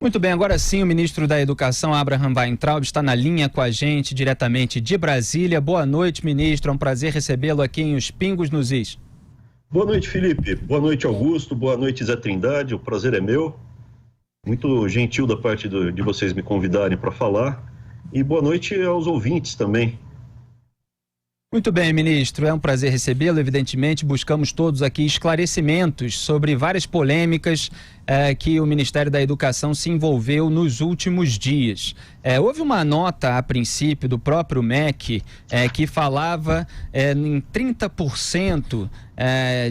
Muito bem, agora sim o ministro da Educação, Abraham Weintraub, está na linha com a gente diretamente de Brasília. Boa noite, ministro, é um prazer recebê-lo aqui em Os Pingos nos Is. Boa noite, Felipe. Boa noite, Augusto. Boa noite, Zé Trindade. O prazer é meu. Muito gentil da parte de vocês me convidarem para falar. E boa noite aos ouvintes também. Muito bem, ministro, é um prazer recebê-lo. Evidentemente, buscamos todos aqui esclarecimentos sobre várias polêmicas que o Ministério da Educação se envolveu nos últimos dias. Houve uma nota, a princípio, do próprio MEC que falava em 30%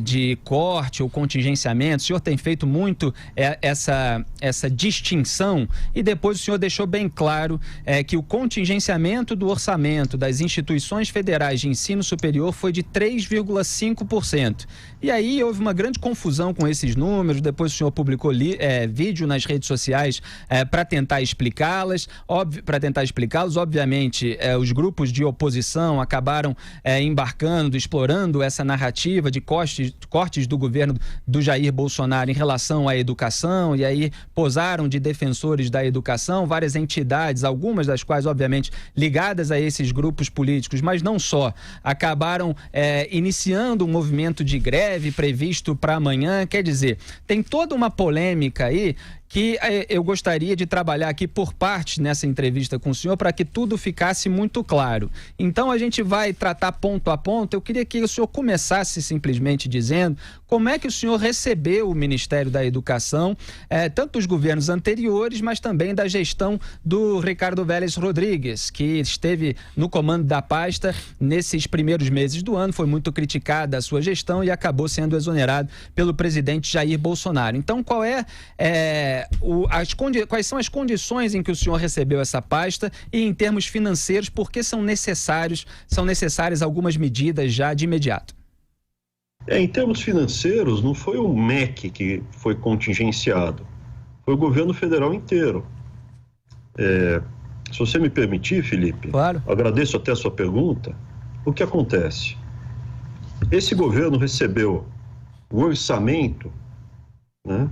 de corte ou contingenciamento. O senhor tem feito muito essa distinção e depois o senhor deixou bem claro que o contingenciamento do orçamento das instituições federais de ensino superior foi de 3,5%. E aí houve uma grande confusão com esses números. Depois o senhor publicou vídeo nas redes sociais para tentar explicá-los. Obviamente, os grupos de oposição acabaram embarcando, explorando essa narrativa de cortes do governo do Jair Bolsonaro em relação à educação, e aí posaram de defensores da educação. Várias entidades, algumas das quais obviamente ligadas a esses grupos políticos, mas não só, acabaram iniciando um movimento de greve previsto para amanhã. Quer dizer, tem toda uma polêmica aí que eu gostaria de trabalhar aqui por parte nessa entrevista com o senhor para que tudo ficasse muito claro. Então a gente vai tratar ponto a ponto. Eu queria que o senhor começasse simplesmente dizendo como é que o senhor recebeu o Ministério da Educação, tanto dos governos anteriores, mas também da gestão do Ricardo Vélez Rodrigues, que esteve no comando da pasta nesses primeiros meses do ano. Foi muito criticada a sua gestão e acabou sendo exonerado pelo presidente Jair Bolsonaro. Então quais são as condições em que o senhor recebeu essa pasta e, em termos financeiros, por que são necessárias algumas medidas já de imediato? Em termos financeiros, não foi o MEC que foi contingenciado, foi o governo federal inteiro. Se você me permitir, Felipe, claro. Agradeço até a sua pergunta. O que acontece? Esse governo recebeu o orçamento, né,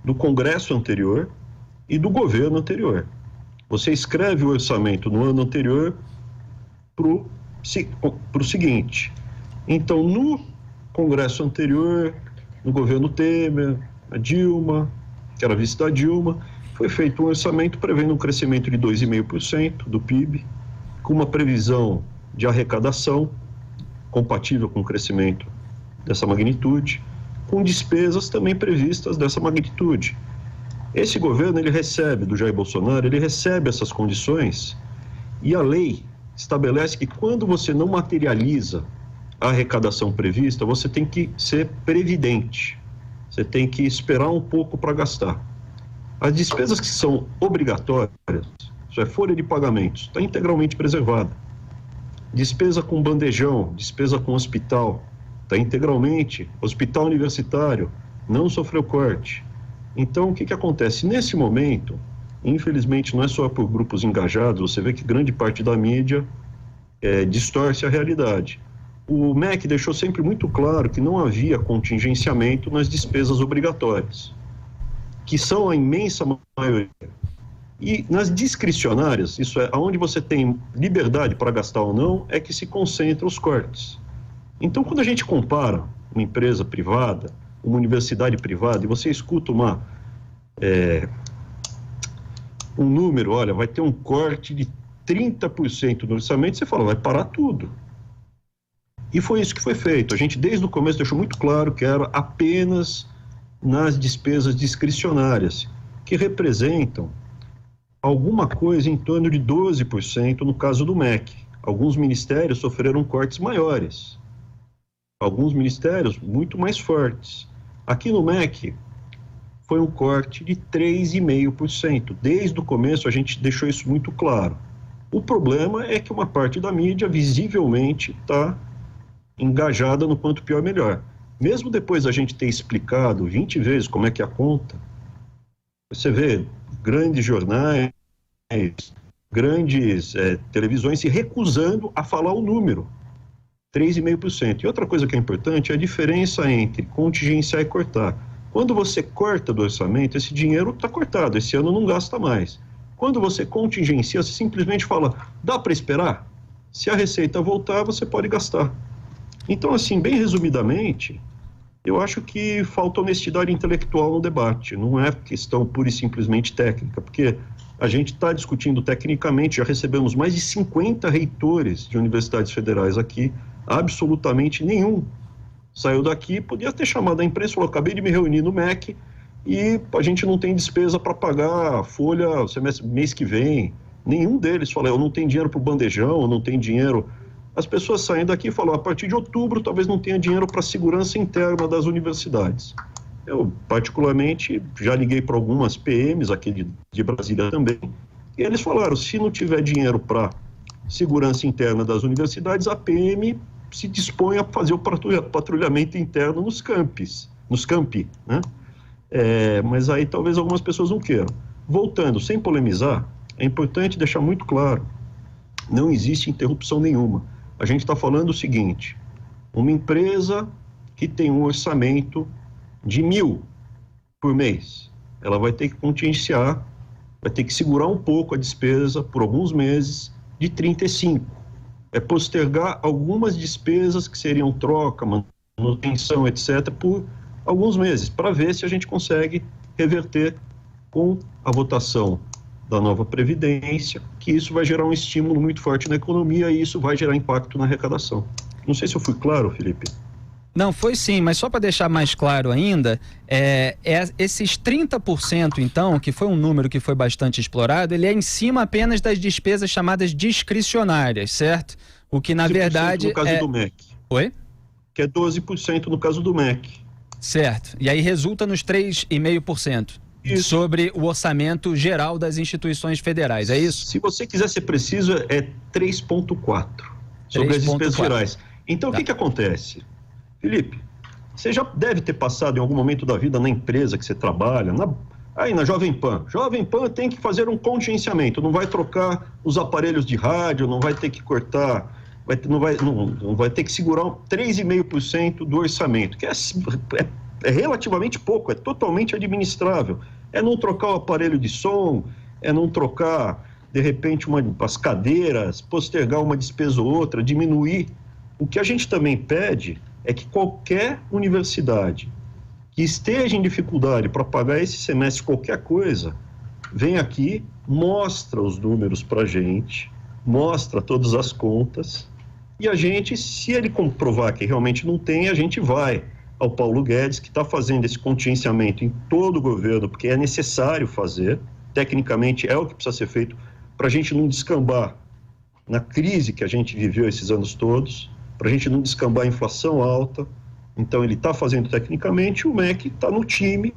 do Congresso anterior e do governo anterior. Você escreve o orçamento no ano anterior para o seguinte. Então, no Congresso anterior, no governo Temer, a Dilma, que era vice da Dilma, foi feito um orçamento prevendo um crescimento de 2,5% do PIB, com uma previsão de arrecadação compatível com o crescimento dessa magnitude, com despesas também previstas dessa magnitude. Esse governo, ele recebe, do Jair Bolsonaro, ele recebe essas condições, e a lei estabelece que quando você não materializa a arrecadação prevista, você tem que ser previdente, você tem que esperar um pouco para gastar. As despesas que são obrigatórias, isso é folha de pagamentos, está integralmente preservada. Despesa com bandejão, despesa com hospital, está integralmente. Hospital universitário não sofreu corte. Então, o que acontece? Nesse momento, infelizmente, não é só por grupos engajados, você vê que grande parte da mídia distorce a realidade. O MEC deixou sempre muito claro que não havia contingenciamento nas despesas obrigatórias, que são a imensa maioria. E nas discricionárias, isso é, onde você tem liberdade para gastar ou não, é que se concentram os cortes. Então, quando a gente compara uma empresa privada, uma universidade privada, e você escuta um número, olha, vai ter um corte de 30% no orçamento, você fala, vai parar tudo. E foi isso que foi feito. A gente, desde o começo, deixou muito claro que era apenas nas despesas discricionárias, que representam alguma coisa em torno de 12% no caso do MEC. Alguns ministérios sofreram cortes maiores. Alguns ministérios muito mais fortes. Aqui no MEC foi um corte de 3,5%. Desde o começo a gente deixou isso muito claro. O problema é que uma parte da mídia visivelmente está engajada no quanto pior melhor. Mesmo depois da gente ter explicado 20 vezes como é que é a conta, você vê grandes jornais, grandes televisões se recusando a falar o número. 3,5%. E outra coisa que é importante é a diferença entre contingenciar e cortar. Quando você corta do orçamento, esse dinheiro está cortado, esse ano não gasta mais. Quando você contingencia, você simplesmente fala, dá para esperar? Se a receita voltar, você pode gastar. Então, assim, bem resumidamente, eu acho que falta honestidade intelectual no debate, não é questão pura e simplesmente técnica, porque a gente está discutindo tecnicamente, já recebemos mais de 50 reitores de universidades federais aqui, absolutamente nenhum saiu daqui, podia ter chamado a imprensa e falou, acabei de me reunir no MEC e a gente não tem despesa para pagar a folha mês que vem. Nenhum deles falou, eu não tenho dinheiro para o bandejão, eu não tenho dinheiro. As pessoas saem daqui e falam, a partir de outubro talvez não tenha dinheiro para a segurança interna das universidades. Eu, particularmente, já liguei para algumas PMs aqui de Brasília também, e eles falaram, se não tiver dinheiro para segurança interna das universidades, a PM se dispõe a fazer o patrulhamento interno nos campi, né? Mas aí talvez algumas pessoas não queiram. Voltando, sem polemizar, é importante deixar muito claro, não existe interrupção nenhuma. A gente está falando o seguinte, uma empresa que tem um orçamento de 1.000 por mês, ela vai ter que contingenciar, vai ter que segurar um pouco a despesa por alguns meses de 35. É postergar algumas despesas que seriam troca, manutenção, etc., por alguns meses, para ver se a gente consegue reverter com a votação da nova Previdência, que isso vai gerar um estímulo muito forte na economia e isso vai gerar impacto na arrecadação. Não sei se eu fui claro, Felipe. Não, foi sim, mas só para deixar mais claro ainda, esses 30%, então, que foi um número que foi bastante explorado, ele é em cima apenas das despesas chamadas discricionárias, certo? O que, na verdade... no caso do MEC. Oi? Que é 12% no caso do MEC. Certo. E aí resulta nos 3,5%. Sobre o orçamento geral das instituições federais, é isso? Se você quiser ser preciso, é 3,4% sobre as despesas gerais. Então, o que acontece? Felipe, você já deve ter passado em algum momento da vida na empresa que você trabalha, aí na Jovem Pan. Jovem Pan tem que fazer um contingenciamento, não vai trocar os aparelhos de rádio, não vai ter que cortar, não vai ter que segurar 3,5% do orçamento, que é relativamente pouco, é totalmente administrável. É não trocar o aparelho de som, é não trocar, de repente, as cadeiras, postergar uma despesa ou outra, diminuir. O que a gente também pede é que qualquer universidade que esteja em dificuldade para pagar esse semestre qualquer coisa, vem aqui, mostra os números para a gente, mostra todas as contas, e a gente, se ele comprovar que realmente não tem, a gente vai ao Paulo Guedes, que está fazendo esse contingenciamento em todo o governo, porque é necessário fazer, tecnicamente é o que precisa ser feito, para a gente não descambar na crise que a gente viveu esses anos todos, para a gente não descambar a inflação alta. Então ele está fazendo tecnicamente, o MEC está no time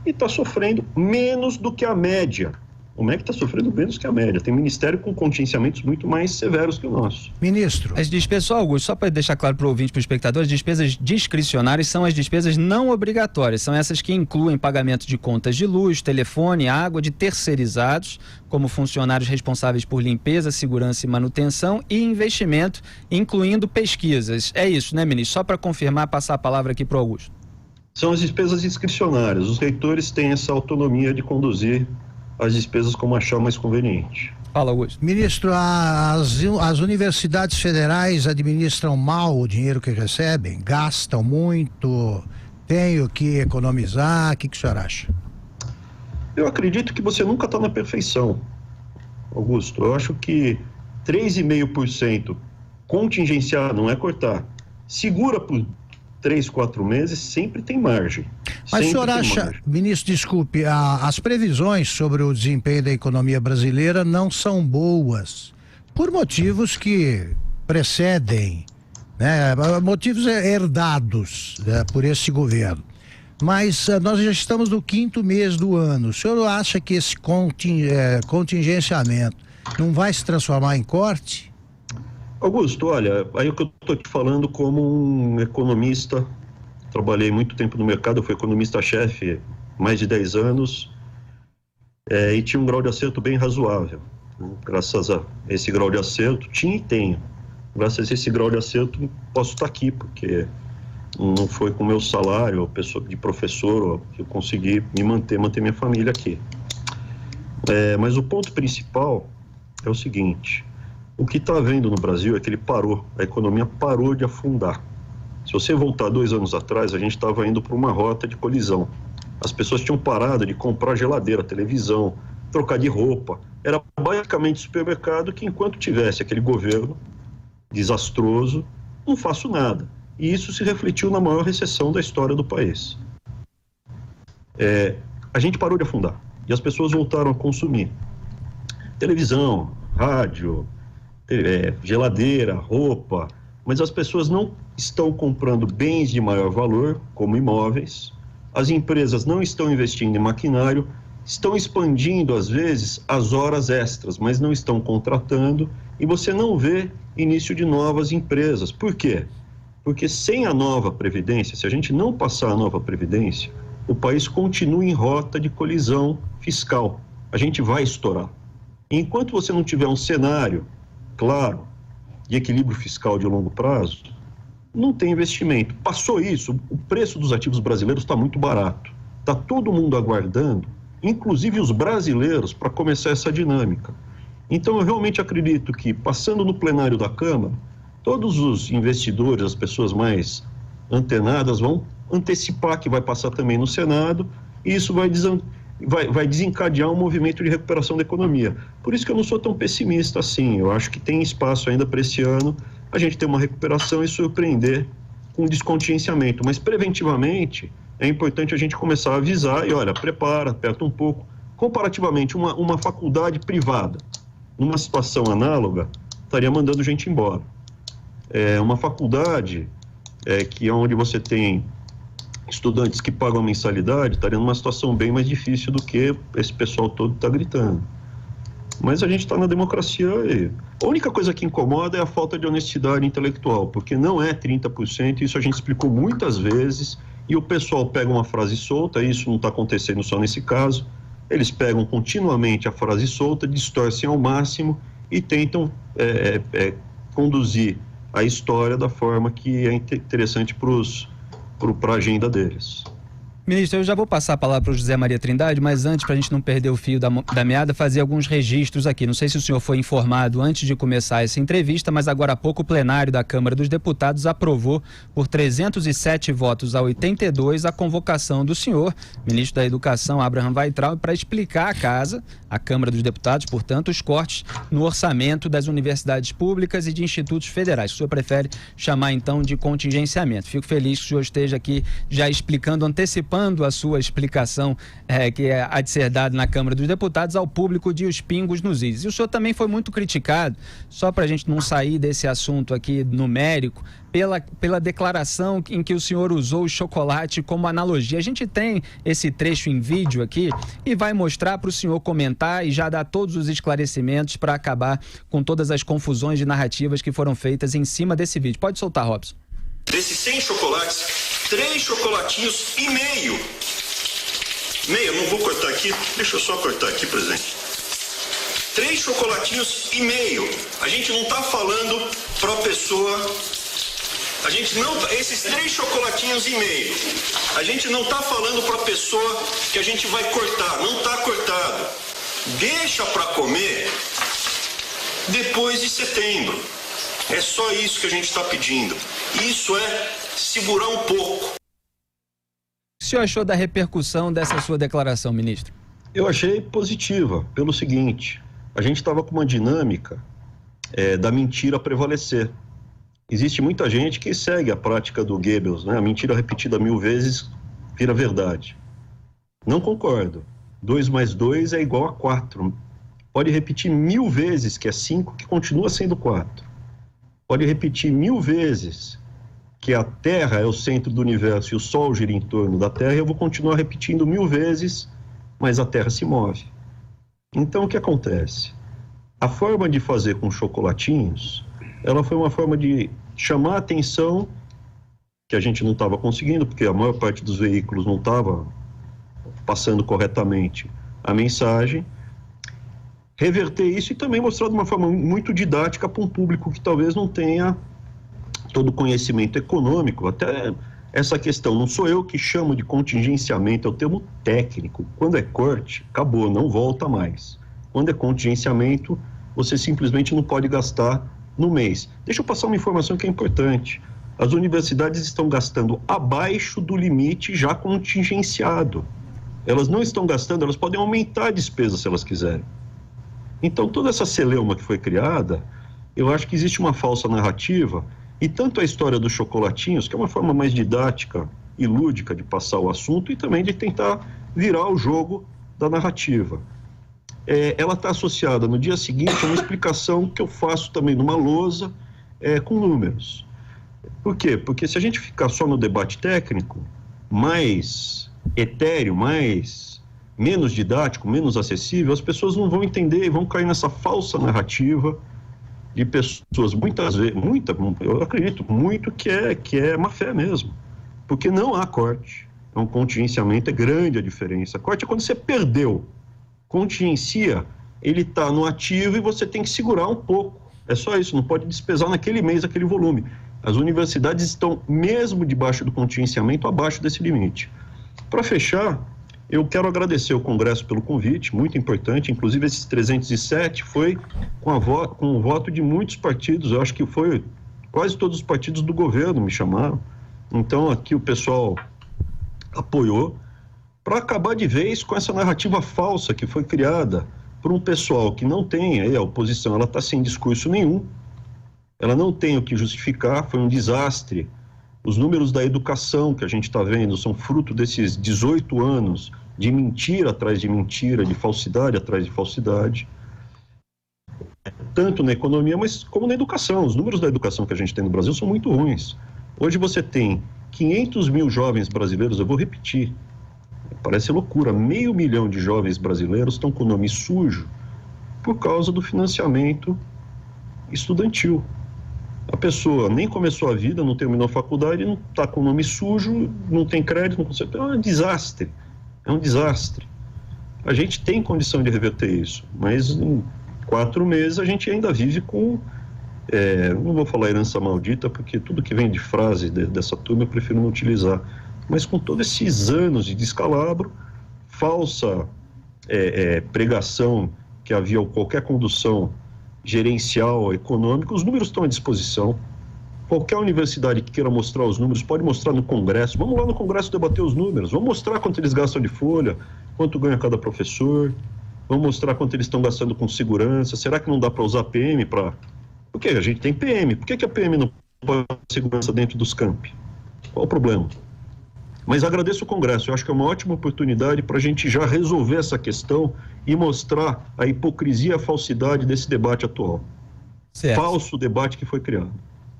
e está sofrendo menos do que a média. O MEC está sofrendo menos que a média. Tem ministério com contingenciamentos muito mais severos que o nosso. Ministro. As despesas, só Augusto, só para deixar claro para o ouvinte, para o espectador, as despesas discricionárias são as despesas não obrigatórias. São essas que incluem pagamento de contas de luz, telefone, água, de terceirizados, como funcionários responsáveis por limpeza, segurança e manutenção, e investimento, incluindo pesquisas. É isso, né, ministro? Só para confirmar, passar a palavra aqui para o Augusto. São as despesas discricionárias. Os reitores têm essa autonomia de conduzir as despesas como achar mais conveniente. Fala, Augusto. Ministro, as universidades federais administram mal o dinheiro que recebem? Gastam muito? Tenho que economizar? O que o senhor acha? Eu acredito que você nunca está na perfeição, Augusto. Eu acho que 3,5% contingenciar não é cortar. Segura por 3, 4 meses, sempre tem margem. Mas o senhor acha, ministro, desculpe, as previsões sobre o desempenho da economia brasileira não são boas, por motivos que precedem, né, motivos herdados, né, por esse governo. Mas nós já estamos no 5º mês do ano. O senhor acha que esse contingenciamento não vai se transformar em corte? Augusto, olha, aí o que eu estou te falando como um economista, trabalhei muito tempo no mercado, eu fui economista-chefe mais de 10 anos, e tinha um grau de acerto bem razoável. Graças a esse grau de acerto, tinha e tenho. Graças a esse grau de acerto, posso estar aqui, porque Não foi com o meu salário de professor que eu consegui me manter minha família aqui. Mas o ponto principal é o seguinte: o que está havendo no Brasil é que a economia parou de afundar. Se você voltar 2 anos atrás, a gente estava indo para uma rota de colisão. As pessoas tinham parado de comprar geladeira, televisão, trocar de roupa. Era basicamente supermercado que, enquanto tivesse aquele governo desastroso, não faço nada. E isso se refletiu na maior recessão da história do país. A gente parou de afundar e as pessoas voltaram a consumir televisão, rádio, geladeira, roupa, mas as pessoas não estão comprando bens de maior valor, como imóveis, as empresas não estão investindo em maquinário, estão expandindo, às vezes, as horas extras, mas não estão contratando, e você não vê início de novas empresas. Por quê? Porque sem a nova Previdência, se a gente não passar a nova Previdência, o país continua em rota de colisão fiscal. A gente vai estourar. E enquanto você não tiver um cenário claro de equilíbrio fiscal de longo prazo, não tem investimento. Passou isso, o preço dos ativos brasileiros está muito barato. Está todo mundo aguardando, inclusive os brasileiros, para começar essa dinâmica. Então, eu realmente acredito que, passando no plenário da Câmara, todos os investidores, as pessoas mais antenadas, vão antecipar que vai passar também no Senado, e isso vai desencadear um movimento de recuperação da economia. Por isso que eu não sou tão pessimista assim. Eu acho que tem espaço ainda para esse ano a gente ter uma recuperação e surpreender com descontingenciamento. Mas, preventivamente, é importante a gente começar a avisar e, olha, prepara, aperta um pouco. Comparativamente, uma faculdade privada, numa situação análoga, estaria mandando gente embora. Uma faculdade que é onde você tem estudantes que pagam a mensalidade, estaria numa situação bem mais difícil do que esse pessoal todo está gritando. Mas a gente está na democracia e a única coisa que incomoda é a falta de honestidade intelectual, porque não é 30%, isso a gente explicou muitas vezes, e o pessoal pega uma frase solta, e isso não está acontecendo só nesse caso, eles pegam continuamente a frase solta, distorcem ao máximo e tentam conduzir a história da forma que é interessante para a agenda deles. Ministro, eu já vou passar a palavra para o José Maria Trindade, mas antes, para a gente não perder o fio da meada, fazer alguns registros aqui. Não sei se o senhor foi informado antes de começar essa entrevista, mas agora há pouco o plenário da Câmara dos Deputados aprovou por 307 votos a 82 a convocação do senhor, ministro da Educação, Abraham Weintraub, para explicar à casa, à Câmara dos Deputados, portanto, os cortes no orçamento das universidades públicas e de institutos federais. O senhor prefere chamar, então, de contingenciamento. Fico feliz que o senhor esteja aqui já explicando, antecipando a sua explicação que há de ser dada na Câmara dos Deputados ao público de os pingos nos is. E o senhor também foi muito criticado, só para a gente não sair desse assunto aqui numérico, pela declaração em que o senhor usou o chocolate como analogia. A gente tem esse trecho em vídeo aqui e vai mostrar para o senhor comentar e já dar todos os esclarecimentos para acabar com todas as confusões de narrativas que foram feitas em cima desse vídeo. Pode soltar, Robson. Desses 100 chocolates, 3 chocolatinhos e meio. Meio, não vou cortar aqui, deixa eu só cortar aqui, presidente. 3 chocolatinhos e meio. A gente não está falando para a pessoa... A gente não... Esses 3 chocolatinhos e meio. A gente não está falando para a pessoa que a gente vai cortar. Não está cortado. Deixa para comer depois de setembro. É só isso que a gente está pedindo. Isso é segurar um pouco. O que o senhor achou da repercussão dessa sua declaração, ministro? Eu achei positiva, pelo seguinte: a gente estava com uma dinâmica da mentira prevalecer. Existe muita gente que segue a prática do Goebbels, né? A mentira repetida 1000 vezes vira verdade. Não concordo. 2 mais 2 é igual a 4. Pode repetir 1000 vezes que é 5, que continua sendo 4. Pode repetir 1000 vezes que a Terra é o centro do universo e o Sol gira em torno da Terra, eu vou continuar repetindo 1000 vezes, mas a Terra se move. Então, o que acontece? A forma de fazer com chocolatinhos, ela foi uma forma de chamar a atenção, que a gente não estava conseguindo, porque a maior parte dos veículos não estava passando corretamente a mensagem, reverter isso e também mostrar de uma forma muito didática para um público que talvez não tenha todo o conhecimento econômico, até essa questão. Não sou eu que chamo de contingenciamento, é o termo técnico. Quando é corte, acabou, não volta mais. Quando é contingenciamento, você simplesmente não pode gastar no mês. Deixa eu passar uma informação que é importante. As universidades estão gastando abaixo do limite já contingenciado. Elas não estão gastando, elas podem aumentar a despesa se elas quiserem. Então, toda essa celeuma que foi criada, eu acho que existe uma falsa narrativa, e tanto a história dos chocolatinhos, que é uma forma mais didática e lúdica de passar o assunto, e também de tentar virar o jogo da narrativa. Ela está associada no dia seguinte a uma explicação que eu faço também numa lousa com números. Por quê? Porque se a gente ficar só no debate técnico, mais etéreo, menos didático, menos acessível, as pessoas não vão entender e vão cair nessa falsa narrativa de pessoas, muitas vezes, eu acredito muito que é má fé mesmo, porque não há corte, é um contingenciamento, é grande a diferença. Corte é quando você perdeu, contingencia, ele está no ativo e você tem que segurar um pouco, é só isso, não pode despesar naquele mês aquele volume. As universidades estão, mesmo debaixo do contingenciamento, abaixo desse limite. Para fechar, eu quero agradecer ao Congresso pelo convite, muito importante, inclusive esses 307 foi com o voto de muitos partidos, eu acho que foi quase todos os partidos do governo me chamaram, então aqui o pessoal apoiou, para acabar de vez com essa narrativa falsa que foi criada por um pessoal que não tem, aí a oposição, ela está sem discurso nenhum, ela não tem o que justificar, foi um desastre. Os números da educação que a gente está vendo são fruto desses 18 anos de mentira atrás de mentira, de falsidade atrás de falsidade, tanto na economia, mas como na educação. Os números da educação que a gente tem no Brasil são muito ruins. Hoje você tem 500 mil jovens brasileiros, eu vou repetir, parece loucura, 500 mil de jovens brasileiros estão com o nome sujo por causa do financiamento estudantil. A pessoa nem começou a vida, não terminou a faculdade, não está com o nome sujo, não tem crédito, não consegue. É um desastre. É um desastre. A gente tem condição de reverter isso, mas em 4 meses a gente ainda vive com... não vou falar herança maldita, porque tudo que vem de frase dessa turma eu prefiro não utilizar. Mas com todos esses anos de descalabro, falsa pregação que havia qualquer condução gerencial, econômico, os números estão à disposição. Qualquer universidade que queira mostrar os números pode mostrar no Congresso. Vamos lá no Congresso debater os números, vamos mostrar quanto eles gastam de folha, quanto ganha cada professor, vamos mostrar quanto eles estão gastando com segurança. Será que não dá para usar PM para... Por que a gente tem PM? Por que a PM não pode ter segurança dentro dos campi? Qual o problema? Mas agradeço o Congresso, eu acho que é uma ótima oportunidade para a gente já resolver essa questão e mostrar a hipocrisia e a falsidade desse debate atual. Certo. Falso debate que foi criado.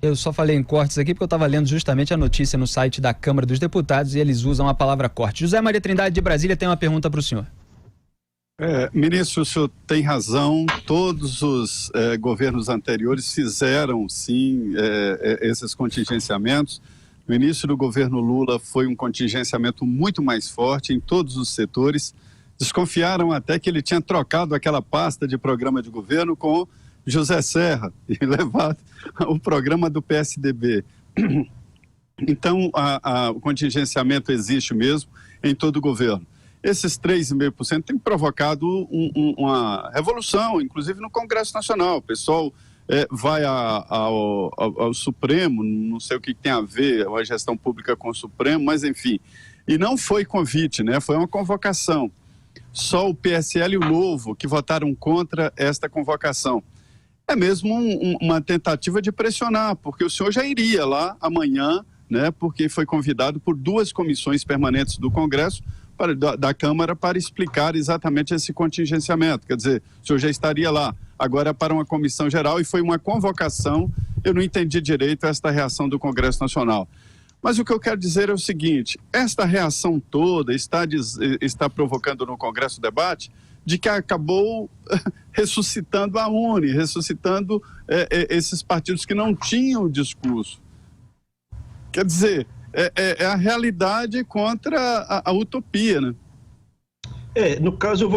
Eu só falei em cortes aqui porque eu estava lendo justamente a notícia no site da Câmara dos Deputados e eles usam a palavra corte. José Maria Trindade de Brasília tem uma pergunta para o senhor. Ministro, o senhor tem razão, todos os governos anteriores fizeram sim esses contingenciamentos. No início do governo Lula foi um contingenciamento muito mais forte em todos os setores. Desconfiaram até que ele tinha trocado aquela pasta de programa de governo com José Serra e levado o programa do PSDB. Então, o contingenciamento existe mesmo em todo o governo. Esses 3,5% têm provocado uma revolução, inclusive no Congresso Nacional. O pessoal vai ao Supremo, não sei o que tem a ver a gestão pública com o Supremo, mas enfim. E não foi convite, né? Foi uma convocação. Só o PSL e o Novo que votaram contra esta convocação. É mesmo uma tentativa de pressionar, porque o senhor já iria lá amanhã, né? Porque foi convidado por 2 comissões permanentes do Congresso, da Câmara, para explicar exatamente esse contingenciamento. Quer dizer, o senhor já estaria lá. Agora para uma comissão geral, e foi uma convocação. Eu não entendi direito esta reação do Congresso Nacional. Mas o que eu quero dizer é o seguinte: esta reação toda está provocando no Congresso o debate de que acabou ressuscitando a UNE, ressuscitando esses partidos que não tinham discurso. Quer dizer, é a realidade contra a utopia, né? No caso,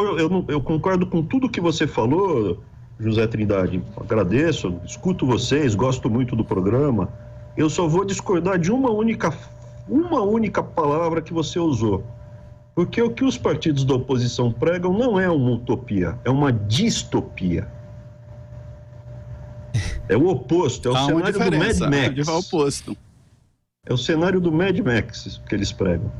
eu concordo com tudo que você falou, José Trindade. Agradeço, escuto vocês, gosto muito do programa. Eu só vou discordar de uma única uma única palavra que você usou. Porque o que os partidos da oposição pregam não é uma utopia, é uma distopia. É o oposto, é o cenário do Mad Max. É o oposto. É o cenário do Mad Max que eles pregam.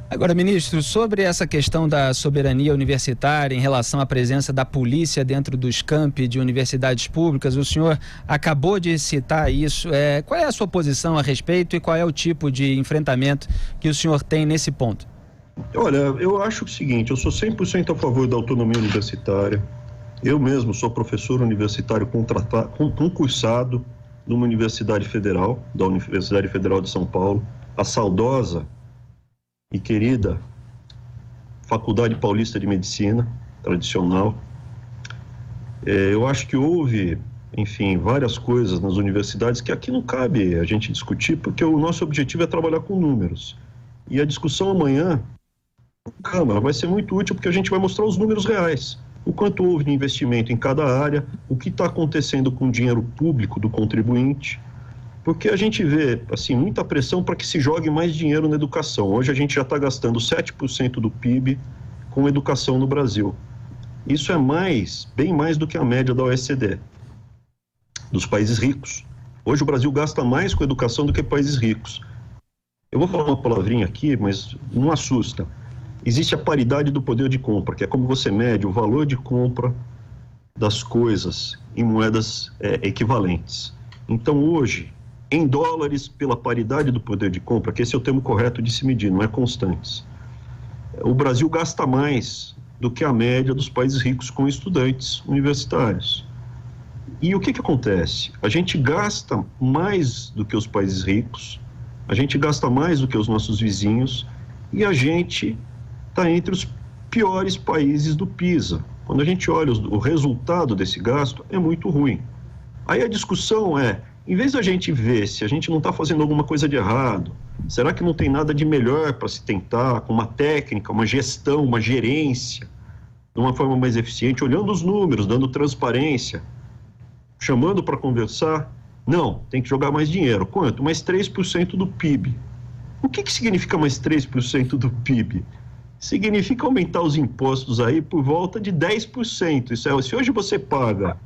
Agora, ministro, sobre essa questão da soberania universitária em relação à presença da polícia dentro dos campi de universidades públicas, o senhor acabou de citar isso. Qual é a sua posição a respeito e qual é o tipo de enfrentamento que o senhor tem nesse ponto? Olha, eu acho o seguinte, eu sou 100% a favor da autonomia universitária. Eu mesmo sou professor universitário concursado numa universidade federal, da Universidade Federal de São Paulo, a saudosa e querida Faculdade Paulista de Medicina, tradicional. Eu acho que houve, enfim, várias coisas nas universidades que aqui não cabe a gente discutir, porque o nosso objetivo é trabalhar com números. E a discussão amanhã, na Câmara, vai ser muito útil, porque a gente vai mostrar os números reais. O quanto houve de investimento em cada área, o que está acontecendo com o dinheiro público do contribuinte, porque a gente vê, assim, muita pressão para que se jogue mais dinheiro na educação. Hoje a gente já está gastando 7% do PIB com educação no Brasil. Isso é bem mais do que a média da OECD, dos países ricos. Hoje o Brasil gasta mais com educação do que países ricos. Eu vou falar uma palavrinha aqui, mas não assusta. Existe a paridade do poder de compra, que é como você mede o valor de compra das coisas em moedas equivalentes. Então hoje, em dólares, pela paridade do poder de compra, que esse é o termo correto de se medir, não é constantes, o Brasil gasta mais do que a média dos países ricos com estudantes universitários. E o que acontece? A gente gasta mais do que os países ricos, a gente gasta mais do que os nossos vizinhos e a gente está entre os piores países do PISA. Quando a gente olha o resultado desse gasto, é muito ruim. Aí a discussão é, em vez da gente ver se a gente não está fazendo alguma coisa de errado, será que não tem nada de melhor para se tentar, com uma técnica, uma gestão, uma gerência, de uma forma mais eficiente, olhando os números, dando transparência, chamando para conversar? Não, tem que jogar mais dinheiro. Quanto? Mais 3% do PIB. O que significa mais 3% do PIB? Significa aumentar os impostos aí por volta de 10%. Isso é, se hoje você paga,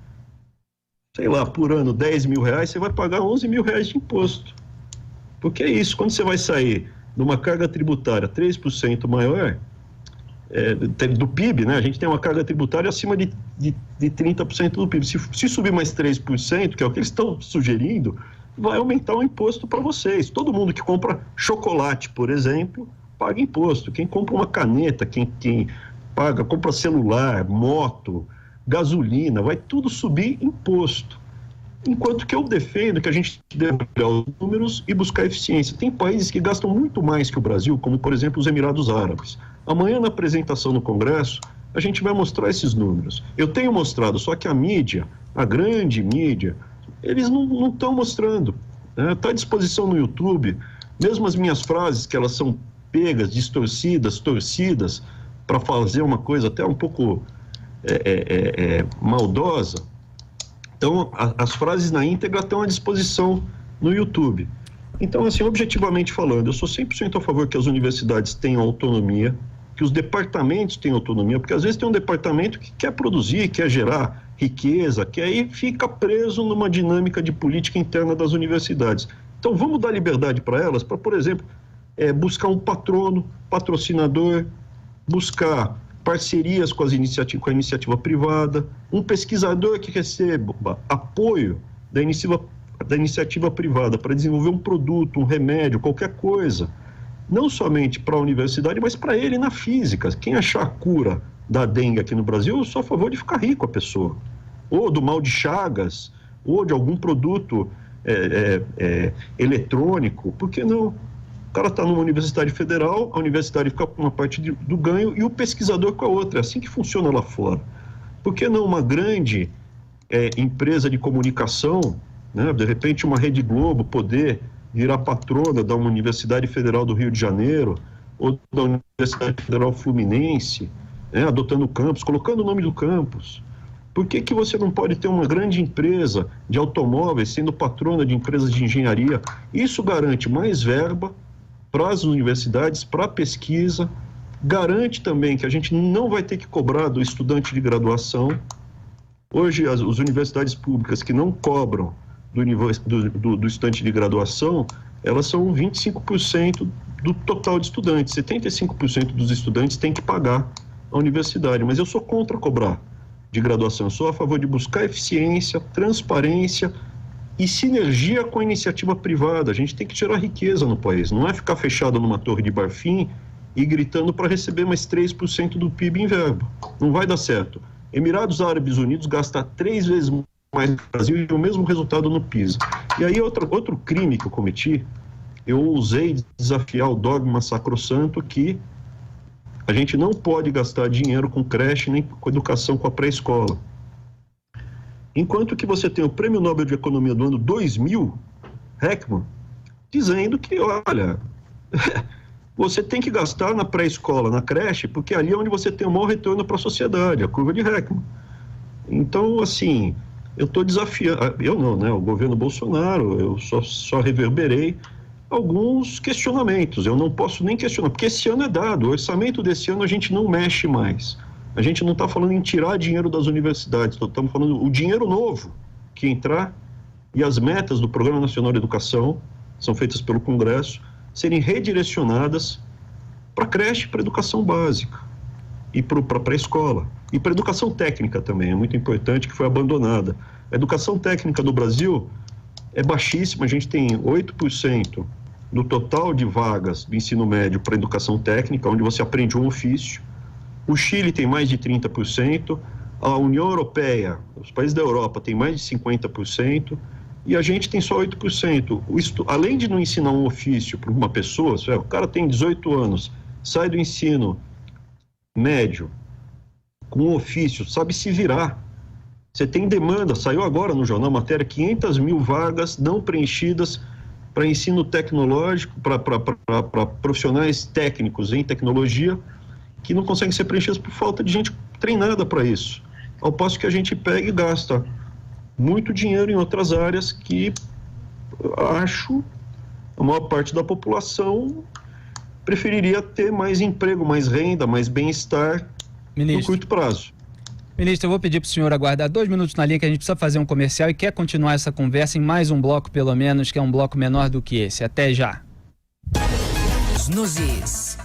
sei lá, por ano 10 mil reais, você vai pagar 11 mil reais de imposto. Porque é isso, quando você vai sair de uma carga tributária 3% maior do PIB, né? A gente tem uma carga tributária acima de 30% do PIB. Se subir mais 3%, que é o que eles estão sugerindo, vai aumentar o imposto para vocês. Todo mundo que compra chocolate, por exemplo, paga imposto. Quem compra uma caneta, quem compra celular, moto, gasolina, vai tudo subir imposto. Enquanto que eu defendo que a gente deve olhar os números e buscar eficiência. Tem países que gastam muito mais que o Brasil, como, por exemplo, os Emirados Árabes. Amanhã, na apresentação no Congresso, a gente vai mostrar esses números. Eu tenho mostrado, só que a mídia, a grande mídia, eles não estão mostrando. Está à disposição no YouTube. Mesmo as minhas frases, que elas são pegas, distorcidas, torcidas, para fazer uma coisa até um pouco maldosa. Então, as frases na íntegra estão à disposição no YouTube. Então, assim, objetivamente falando, eu sou 100% a favor que as universidades tenham autonomia, que os departamentos tenham autonomia, porque às vezes tem um departamento que quer produzir, quer gerar riqueza, que aí fica preso numa dinâmica de política interna das universidades. Então, vamos dar liberdade para elas, para, por exemplo, buscar um patrocinador, buscar parcerias com a iniciativa privada, um pesquisador que receba apoio da iniciativa privada para desenvolver um produto, um remédio, qualquer coisa, não somente para a universidade, mas para ele na física. Quem achar a cura da dengue aqui no Brasil, eu sou a favor de ficar rico a pessoa, ou do mal de Chagas, ou de algum produto eletrônico, por que não? O cara está numa universidade federal, a universidade fica com uma parte do ganho e o pesquisador com a outra. É assim que funciona lá fora. Por que não uma grande empresa de comunicação, né? De repente uma Rede Globo poder virar patrona da Universidade Federal do Rio de Janeiro ou da Universidade Federal Fluminense, né? Adotando o campus, colocando o nome do campus. Por que que você não pode ter uma grande empresa de automóveis sendo patrona de empresas de engenharia? Isso garante mais verba para as universidades, para a pesquisa, garante também que a gente não vai ter que cobrar do estudante de graduação. Hoje, as universidades públicas que não cobram do estudante de graduação, elas são 25% do total de estudantes. 75% dos estudantes têm que pagar a universidade, mas eu sou contra cobrar de graduação. Eu sou a favor de buscar eficiência, transparência e sinergia com a iniciativa privada. A gente tem que gerar riqueza no país, não é ficar fechado numa torre de marfim e gritando para receber mais 3% do PIB em verba. Não vai dar certo. Emirados Árabes Unidos gasta 3 vezes mais no Brasil e o mesmo resultado no PISA. E aí outro crime que eu cometi, eu ousei desafiar o dogma sacrossanto que a gente não pode gastar dinheiro com creche nem com educação com a pré-escola. Enquanto que você tem o Prêmio Nobel de Economia do ano 2000, Heckman, dizendo que, olha, você tem que gastar na pré-escola, na creche, porque ali é onde você tem o maior retorno para a sociedade, a curva de Heckman. Então, assim, eu estou desafiando, eu não, né, o governo Bolsonaro, eu só reverberei alguns questionamentos. Eu não posso nem questionar, porque esse ano é dado, o orçamento desse ano a gente não mexe mais. A gente não está falando em tirar dinheiro das universidades, estamos falando o dinheiro novo que entrar e as metas do Programa Nacional de Educação, são feitas pelo Congresso, serem redirecionadas para a creche, para a educação básica e para a pré-escola. E para a educação técnica também, é muito importante, que foi abandonada. A educação técnica do Brasil é baixíssima, a gente tem 8% do total de vagas do ensino médio para educação técnica, onde você aprende um ofício. O Chile tem mais de 30%, a União Europeia, os países da Europa têm mais de 50%, e a gente tem só 8%. Além de não ensinar um ofício para uma pessoa, o cara tem 18 anos, sai do ensino médio com um ofício, sabe se virar. Você tem demanda, saiu agora no jornal matéria, 500 mil vagas não preenchidas para ensino tecnológico, para profissionais técnicos em tecnologia, que não conseguem ser preenchidas por falta de gente treinada para isso. Ao passo que a gente pega e gasta muito dinheiro em outras áreas que, acho, a maior parte da população preferiria ter mais emprego, mais renda, mais bem-estar no curto prazo. Ministro, eu vou pedir para o senhor aguardar 2 minutos na linha, que a gente precisa fazer um comercial e quer continuar essa conversa em mais um bloco, pelo menos, que é um bloco menor do que esse. Até já. Nos Is.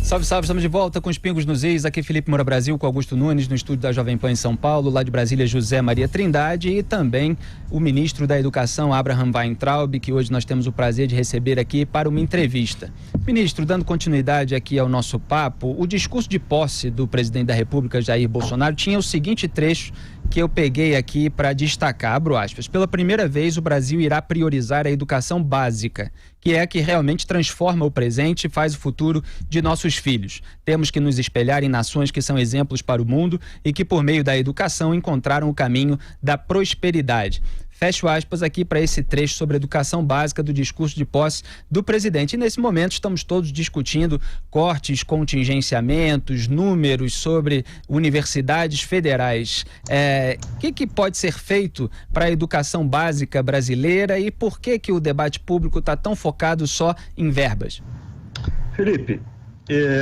Salve, salve, estamos de volta com os Pingos nos Is. Aqui Felipe Moura Brasil com Augusto Nunes no estúdio da Jovem Pan em São Paulo, lá de Brasília José Maria Trindade e também o ministro da Educação Abraham Weintraub, que hoje nós temos o prazer de receber aqui para uma entrevista. Ministro, dando continuidade aqui ao nosso papo, o discurso de posse do presidente da República, Jair Bolsonaro, tinha o seguinte trecho que eu peguei aqui para destacar, abro aspas: pela primeira vez o Brasil irá priorizar a educação básica, que é a que realmente transforma o presente e faz o futuro de nossos filhos. Temos que nos espelhar em nações que são exemplos para o mundo e que, por meio da educação, encontraram o caminho da prosperidade. Fecho aspas aqui para esse trecho sobre educação básica do discurso de posse do presidente. E nesse momento estamos todos discutindo cortes, contingenciamentos, números sobre universidades federais. O que pode ser feito para a educação básica brasileira e por que o debate público está tão focado só em verbas? Felipe,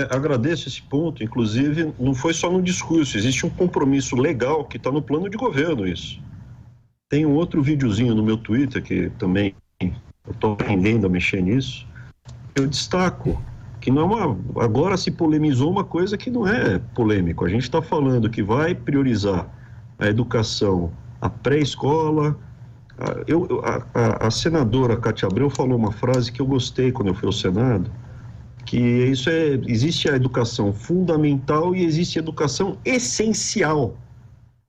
agradeço esse ponto. Inclusive, não foi só no discurso, existe um compromisso legal que está no plano de governo isso. Tem um outro videozinho no meu Twitter, que também eu estou aprendendo a mexer nisso. Eu destaco que não agora se polemizou uma coisa que não é polêmico. A gente está falando que vai priorizar a educação, a pré-escola. A senadora Cátia Abreu falou uma frase que eu gostei quando eu fui ao Senado, que existe a educação fundamental e existe a educação essencial,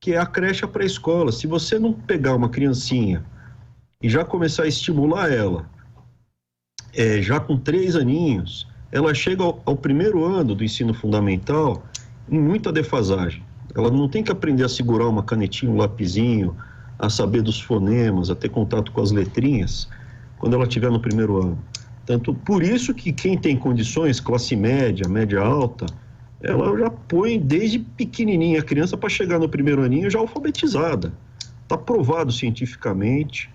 que é a creche, a pré-escola. Se você não pegar uma criancinha e já começar a estimular ela, já com 3 aninhos, ela chega ao primeiro ano do ensino fundamental em muita defasagem. Ela não tem que aprender a segurar uma canetinha, um lapisinho, a saber dos fonemas, a ter contato com as letrinhas, quando ela estiver no primeiro ano. Tanto por isso que quem tem condições, classe média, média alta, ela já põe desde pequenininha a criança para chegar no primeiro aninho já alfabetizada. Está provado cientificamente.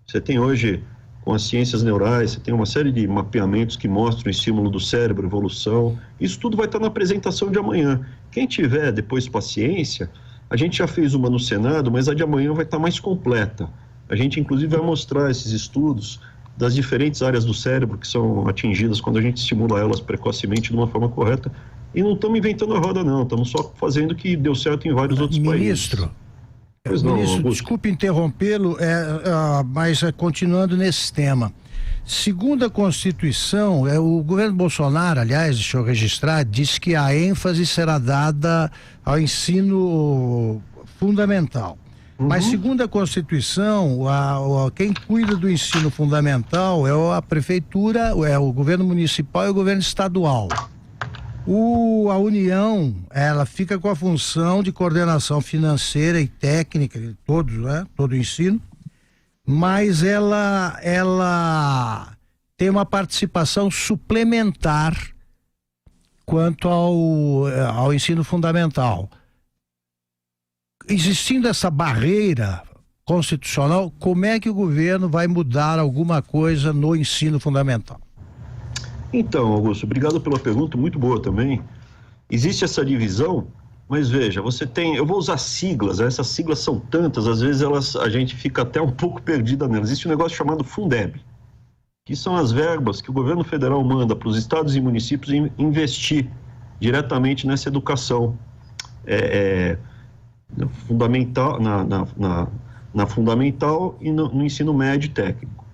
Você tem hoje, com as ciências neurais, você tem uma série de mapeamentos que mostram o estímulo do cérebro, evolução. Isso tudo vai estar na apresentação de amanhã. Quem tiver depois paciência, a gente já fez uma no Senado, mas a de amanhã vai estar mais completa. A gente, inclusive, vai mostrar esses estudos das diferentes áreas do cérebro que são atingidas quando a gente estimula elas precocemente de uma forma correta. E não estamos inventando a roda, não. Estamos só fazendo o que deu certo em vários outros países. Ministro, desculpe interrompê-lo, mas continuando nesse tema. Segundo a Constituição, o governo Bolsonaro, aliás, deixa eu registrar, disse que a ênfase será dada ao ensino fundamental. Mas segundo a Constituição, quem cuida do ensino fundamental é a prefeitura, é o governo municipal e o governo estadual. A União, ela fica com a função de coordenação financeira e técnica de todos, né? Todo o ensino, mas ela tem uma participação suplementar quanto ao ensino fundamental. Existindo essa barreira constitucional, como é que o governo vai mudar alguma coisa no ensino fundamental? Então, Augusto, obrigado pela pergunta, muito boa também. Existe essa divisão, mas veja, você tem, eu vou usar siglas, essas siglas são tantas, às vezes a gente fica até um pouco perdida nelas. Existe um negócio chamado Fundeb, que são as verbas que o governo federal manda para os estados e municípios investir diretamente nessa educação fundamental, na fundamental e no ensino médio e técnico.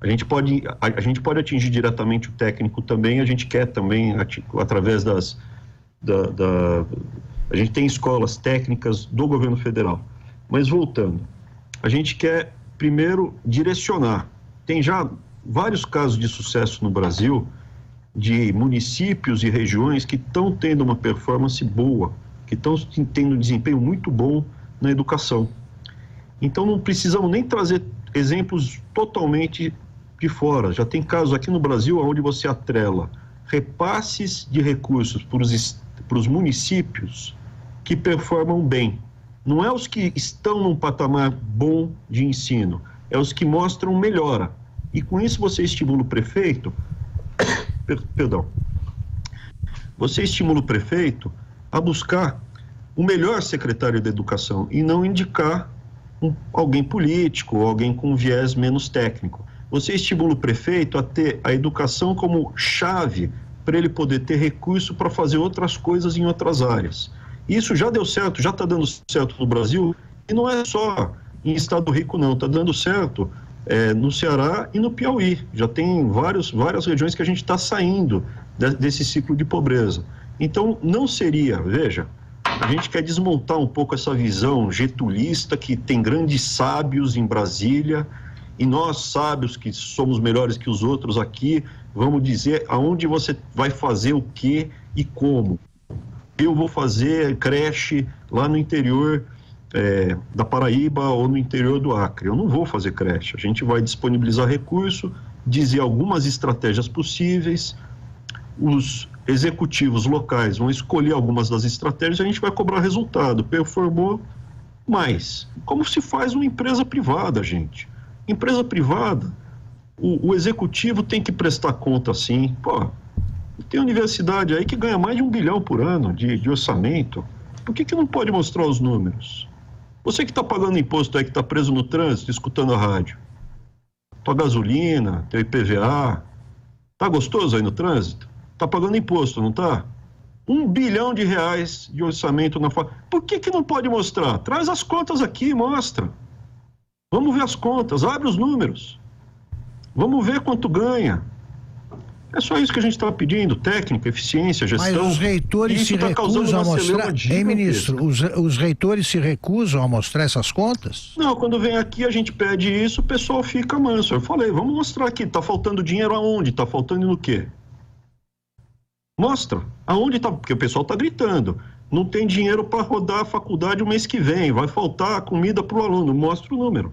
A gente pode atingir diretamente o técnico também, a gente quer também, através a gente tem escolas técnicas do governo federal. Mas voltando, a gente quer primeiro direcionar. Tem já vários casos de sucesso no Brasil, de municípios e regiões que estão tendo uma performance boa, que estão tendo um desempenho muito bom na educação. Então não precisamos nem trazer exemplos totalmente de fora. Já tem casos aqui no Brasil onde você atrela repasses de recursos para os municípios que performam bem. Não é os que estão num patamar bom de ensino, é os que mostram melhora. E com isso você estimula o prefeito, você estimula o prefeito a buscar o melhor secretário de educação e não indicar alguém político ou alguém com viés menos técnico. Você estimula o prefeito a ter a educação como chave para ele poder ter recurso para fazer outras coisas em outras áreas. Isso já deu certo, já está dando certo no Brasil, e não é só em Estado Rico não, está dando certo no Ceará e no Piauí. Já tem várias regiões que a gente está saindo desse ciclo de pobreza. Então, não seria, veja, a gente quer desmontar um pouco essa visão getulista que tem grandes sábios em Brasília, e nós, sábios, que somos melhores que os outros aqui, vamos dizer aonde você vai fazer o que e como. Eu vou fazer creche lá no interior da Paraíba ou no interior do Acre. Eu não vou fazer creche. A gente vai disponibilizar recurso, dizer algumas estratégias possíveis, os executivos locais vão escolher algumas das estratégias e a gente vai cobrar resultado. Performou mais. Como se faz uma empresa privada, gente. Empresa privada, o executivo tem que prestar conta assim. Pô, tem universidade aí que ganha mais de 1 bilhão por ano de orçamento. Por que não pode mostrar os números? Você que está pagando imposto aí, que está preso no trânsito, escutando a rádio. Tua gasolina, teu IPVA. Tá gostoso aí no trânsito? Tá pagando imposto, não tá? 1 bilhão de reais de orçamento na faixa. Por que não pode mostrar? Traz as contas aqui, mostra. Vamos ver as contas, abre os números. Vamos ver quanto ganha. É só isso que a gente está pedindo, técnica, eficiência, gestão. Mas os reitores se recusam a mostrar, hein, ministro? Os reitores se recusam a mostrar essas contas? Não, quando vem aqui a gente pede isso, o pessoal fica manso. Eu falei, vamos mostrar aqui, está faltando dinheiro aonde? Está faltando no quê? Mostra, aonde está, porque o pessoal está gritando. Não tem dinheiro para rodar a faculdade o mês que vem, vai faltar comida para o aluno. Mostra o número.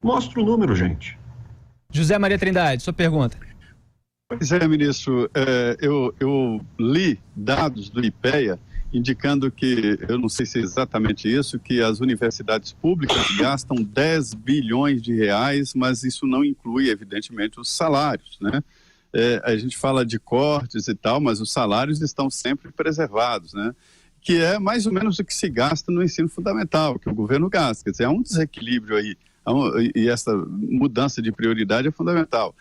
Mostra o número, gente. José Maria Trindade, sua pergunta. Pois é, ministro, eu li dados do IPEA indicando que, eu não sei se é exatamente isso, que as universidades públicas gastam 10 bilhões de reais, mas isso não inclui, evidentemente, os salários, né? A gente fala de cortes e tal, mas os salários estão sempre preservados, né? Que é mais ou menos o que se gasta no ensino fundamental, que o governo gasta. Quer dizer, há um desequilíbrio aí, e essa mudança de prioridade é fundamental.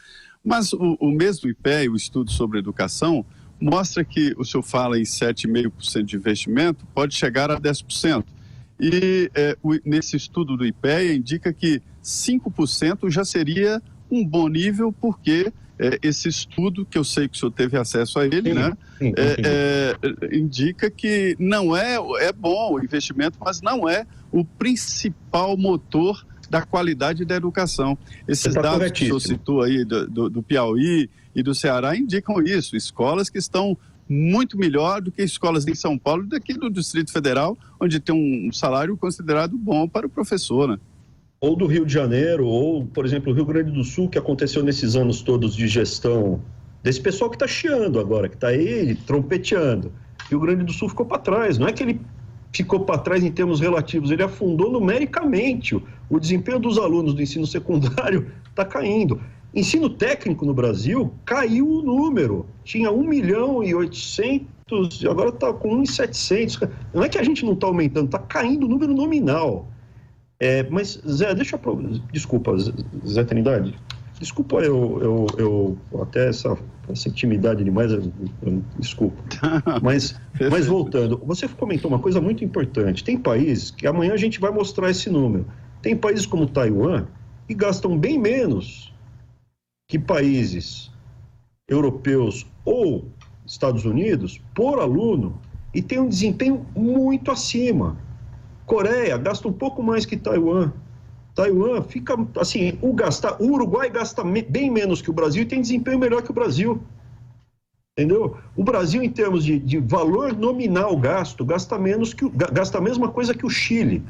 Mas o mesmo IPEA, o estudo sobre educação, mostra que o senhor fala em 7,5% de investimento, pode chegar a 10%. E nesse estudo do IPEA indica que 5% já seria um bom nível, porque esse estudo, que eu sei que o senhor teve acesso a ele, né? Indica que não é bom o investimento, mas não é o principal motor da qualidade da educação. Esses dados que o senhor citou aí do Piauí e do Ceará indicam isso, escolas que estão muito melhor do que escolas em São Paulo, daqui do Distrito Federal, onde tem um salário considerado bom para o professor, né? Ou do Rio de Janeiro, ou, por exemplo, o Rio Grande do Sul, que aconteceu nesses anos todos de gestão, desse pessoal que está chiando agora, que está aí trompeteando. Rio Grande do Sul ficou para trás, não é que ele ficou para trás em termos relativos, ele afundou numericamente. O desempenho dos alunos do ensino secundário está caindo. Ensino técnico no Brasil caiu o número, tinha 1.800.000, agora está com 1.700.000. Não é que a gente não está aumentando, está caindo o número nominal. Mas, Zé, desculpa, Zé Trindade, desculpa eu até essa intimidade demais, desculpa. Mas voltando, você comentou uma coisa muito importante. Tem países que amanhã a gente vai mostrar esse número. Tem países como Taiwan que gastam bem menos que países europeus ou Estados Unidos por aluno e tem um desempenho muito acima. Coreia gasta um pouco mais que Taiwan. Taiwan fica assim, o Uruguai gasta bem menos que o Brasil e tem desempenho melhor que o Brasil. Entendeu? O Brasil, em termos de valor nominal gasto, gasta a mesma coisa que o Chile.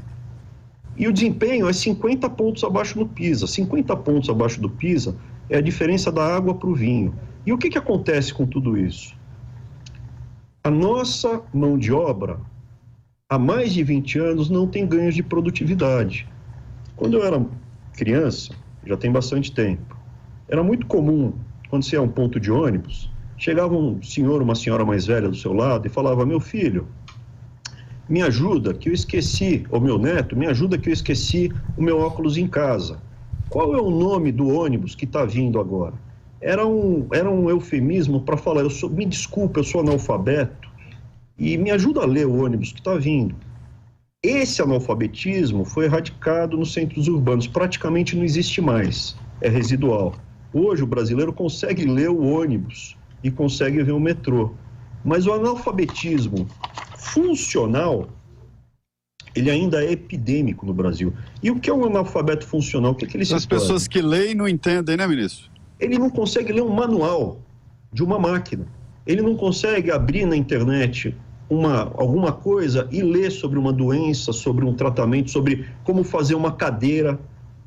E o desempenho é 50 pontos abaixo do PISA. 50 pontos abaixo do PISA é a diferença da água para o vinho. E o que acontece com tudo isso? A nossa mão de obra, há mais de 20 anos, não tem ganhos de produtividade. Quando eu era criança, já tem bastante tempo, era muito comum, quando você ia a um ponto de ônibus, chegava um senhor, uma senhora mais velha do seu lado e falava: meu filho, me ajuda que eu esqueci, ou meu neto, me ajuda que eu esqueci o meu óculos em casa. Qual é o nome do ônibus que está vindo agora? Era um eufemismo para falar: me desculpa, eu sou analfabeto, e me ajuda a ler o ônibus que está vindo. Esse analfabetismo foi erradicado nos centros urbanos, praticamente não existe mais, é residual. Hoje o brasileiro consegue ler o ônibus e consegue ver o metrô, mas o analfabetismo funcional, ele ainda é epidêmico no Brasil. E o que é um analfabeto funcional? O que ele se As pessoas que leem não entendem, né, ministro? Ele não consegue ler um manual de uma máquina. Ele não consegue abrir na internet alguma coisa e ler sobre uma doença, sobre um tratamento, sobre como fazer uma cadeira,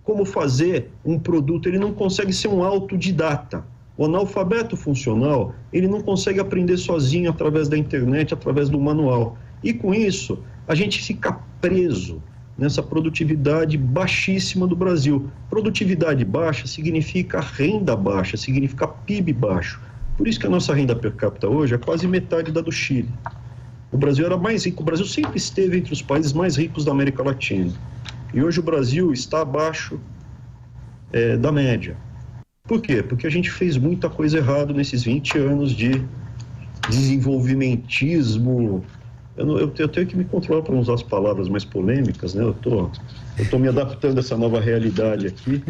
como fazer um produto. Ele não consegue ser um autodidata. O analfabeto funcional, ele não consegue aprender sozinho através da internet, através do manual. E com isso, a gente fica preso nessa produtividade baixíssima do Brasil. Produtividade baixa significa renda baixa, significa PIB baixo. Por isso que a nossa renda per capita hoje é quase metade da do Chile. O Brasil era mais rico, o Brasil sempre esteve entre os países mais ricos da América Latina. E hoje o Brasil está abaixo da média. Por quê? Porque a gente fez muita coisa errada nesses 20 anos de desenvolvimentismo. Eu tenho que me controlar para não usar as palavras mais polêmicas, né? Eu tô me adaptando a essa nova realidade aqui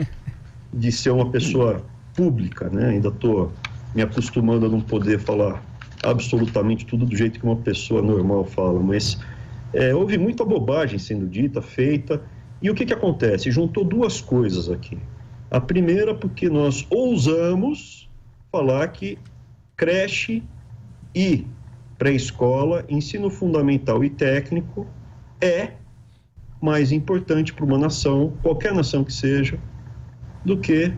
de ser uma pessoa pública, né? Ainda estou me acostumando a não poder falar absolutamente tudo do jeito que uma pessoa normal fala, mas houve muita bobagem sendo dita, feita, e o que acontece? Juntou duas coisas aqui. A primeira, porque nós ousamos falar que creche e pré-escola, ensino fundamental e técnico é mais importante para uma nação, qualquer nação que seja, do que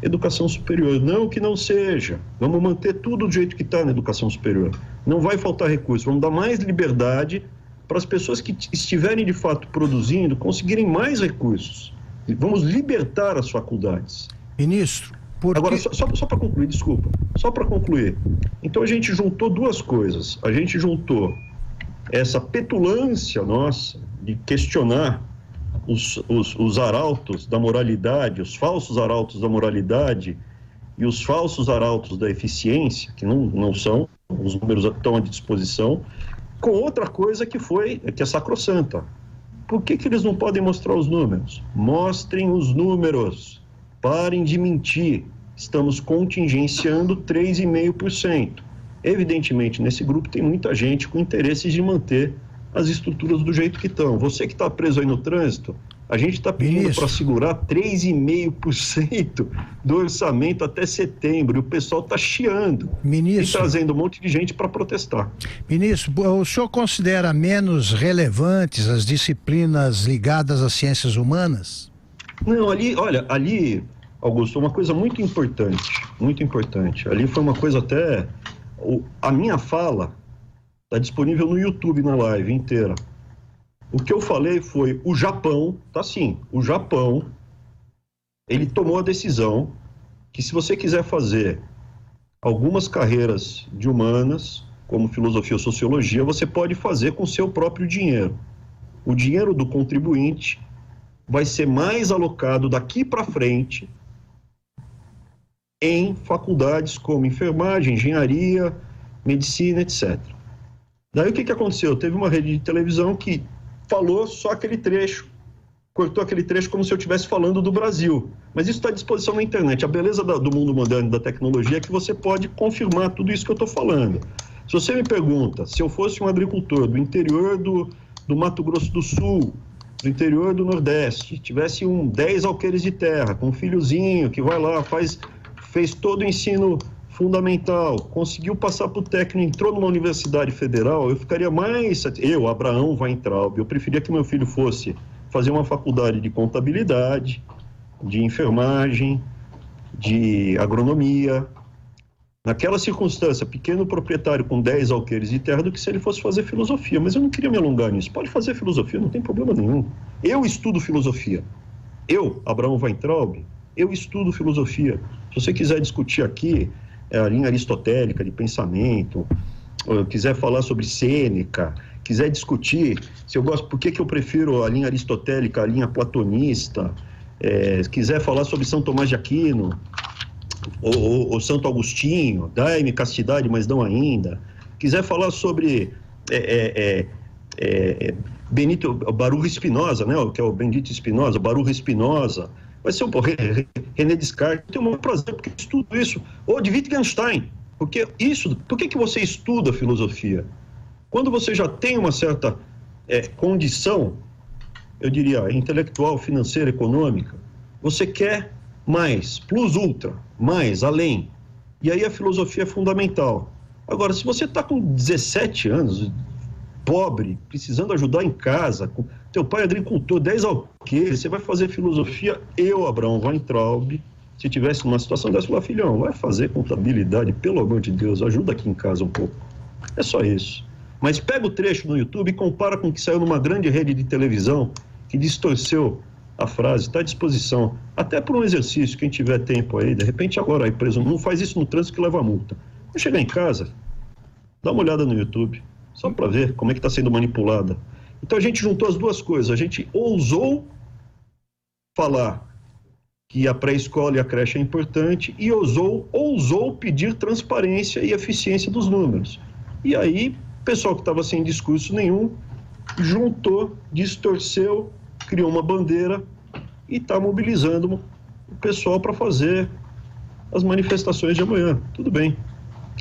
educação superior. Não que não seja. Vamos manter tudo do jeito que está na educação superior. Não vai faltar recurso. Vamos dar mais liberdade para as pessoas que estiverem de fato produzindo conseguirem mais recursos. Vamos libertar as faculdades. Ministro, agora, só para concluir, desculpa. Só para concluir. Então a gente juntou duas coisas. A gente juntou essa petulância nossa de questionar os arautos da moralidade, os falsos arautos da moralidade e os falsos arautos da eficiência, que não são, os números estão à disposição, com outra coisa que é sacrossanta. Por que eles não podem mostrar os números? Mostrem os números, parem de mentir. Estamos contingenciando 3,5%. Evidentemente, nesse grupo tem muita gente com interesses de manter as estruturas do jeito que estão. Você que está preso aí no trânsito, a gente está pedindo para segurar 3,5% do orçamento até setembro, e o pessoal está chiando e trazendo um monte de gente para protestar. Ministro, o senhor considera menos relevantes as disciplinas ligadas às ciências humanas? Não, ali, Augusto, uma coisa muito importante, muito importante. Ali foi uma coisa até... A minha fala está disponível no YouTube, na live inteira. O que eu falei foi, o Japão, o Japão, ele tomou a decisão que se você quiser fazer algumas carreiras de humanas, como filosofia ou sociologia, você pode fazer com seu próprio dinheiro. O dinheiro do contribuinte vai ser mais alocado daqui para frente em faculdades como enfermagem, engenharia, medicina, etc. Daí o que aconteceu? Teve uma rede de televisão que falou só aquele trecho, cortou aquele trecho como se eu estivesse falando do Brasil. Mas isso está à disposição na internet. A beleza do mundo moderno, da tecnologia, é que você pode confirmar tudo isso que eu estou falando. Se você me pergunta, se eu fosse um agricultor do interior do Mato Grosso do Sul, do interior do Nordeste, tivesse 10 alqueires de terra, com um filhozinho que vai lá, fez todo o ensino fundamental, conseguiu passar para o técnico, entrou numa universidade federal, eu ficaria mais... Abraão Weintraub, eu preferia que meu filho fosse fazer uma faculdade de contabilidade, de enfermagem, de agronomia, naquela circunstância, pequeno proprietário com 10 alqueires de terra, do que se ele fosse fazer filosofia. Mas eu não queria me alongar nisso. Pode fazer filosofia, não tem problema nenhum. Eu estudo filosofia. Eu, Abraão Weintraub, eu estudo filosofia. Se você quiser discutir aqui a linha aristotélica de pensamento, ou quiser falar sobre Sêneca, quiser discutir se eu gosto, por que eu prefiro a linha aristotélica, a linha platonista, quiser falar sobre São Tomás de Aquino, ou Santo Agostinho, dai-me castidade, mas não ainda, quiser falar sobre Baruch Spinoza, né, que é o Bendito Spinoza, Baruch Spinoza, vai ser René Descartes. Eu tenho o maior prazer, porque eu estudo isso. Ou de Wittgenstein. Por que você estuda filosofia? Quando você já tem uma certa condição, eu diria, intelectual, financeira, econômica, você quer mais, plus ultra, mais, além. E aí a filosofia é fundamental. Agora, se você está com 17 anos, pobre, precisando ajudar em casa, com teu pai é agricultor, 10 alqueires, você vai fazer filosofia? Eu, Abraão Weintraub, se tivesse numa situação dessa, eu falar, filhão, vai fazer contabilidade, pelo amor de Deus, ajuda aqui em casa um pouco. É só isso. Mas pega o trecho no YouTube e compara com o que saiu numa grande rede de televisão que distorceu a frase, está à disposição, até por um exercício, quem tiver tempo aí, de repente agora aí preso, não faz isso no trânsito que leva multa. Quando chegar em casa, dá uma olhada no YouTube, só para ver como é que está sendo manipulada. Então a gente juntou as duas coisas, a gente ousou falar que a pré-escola e a creche é importante e ousou pedir transparência e eficiência dos números. E aí, o pessoal que estava sem discurso nenhum, juntou, distorceu, criou uma bandeira e está mobilizando o pessoal para fazer as manifestações de amanhã. Tudo bem,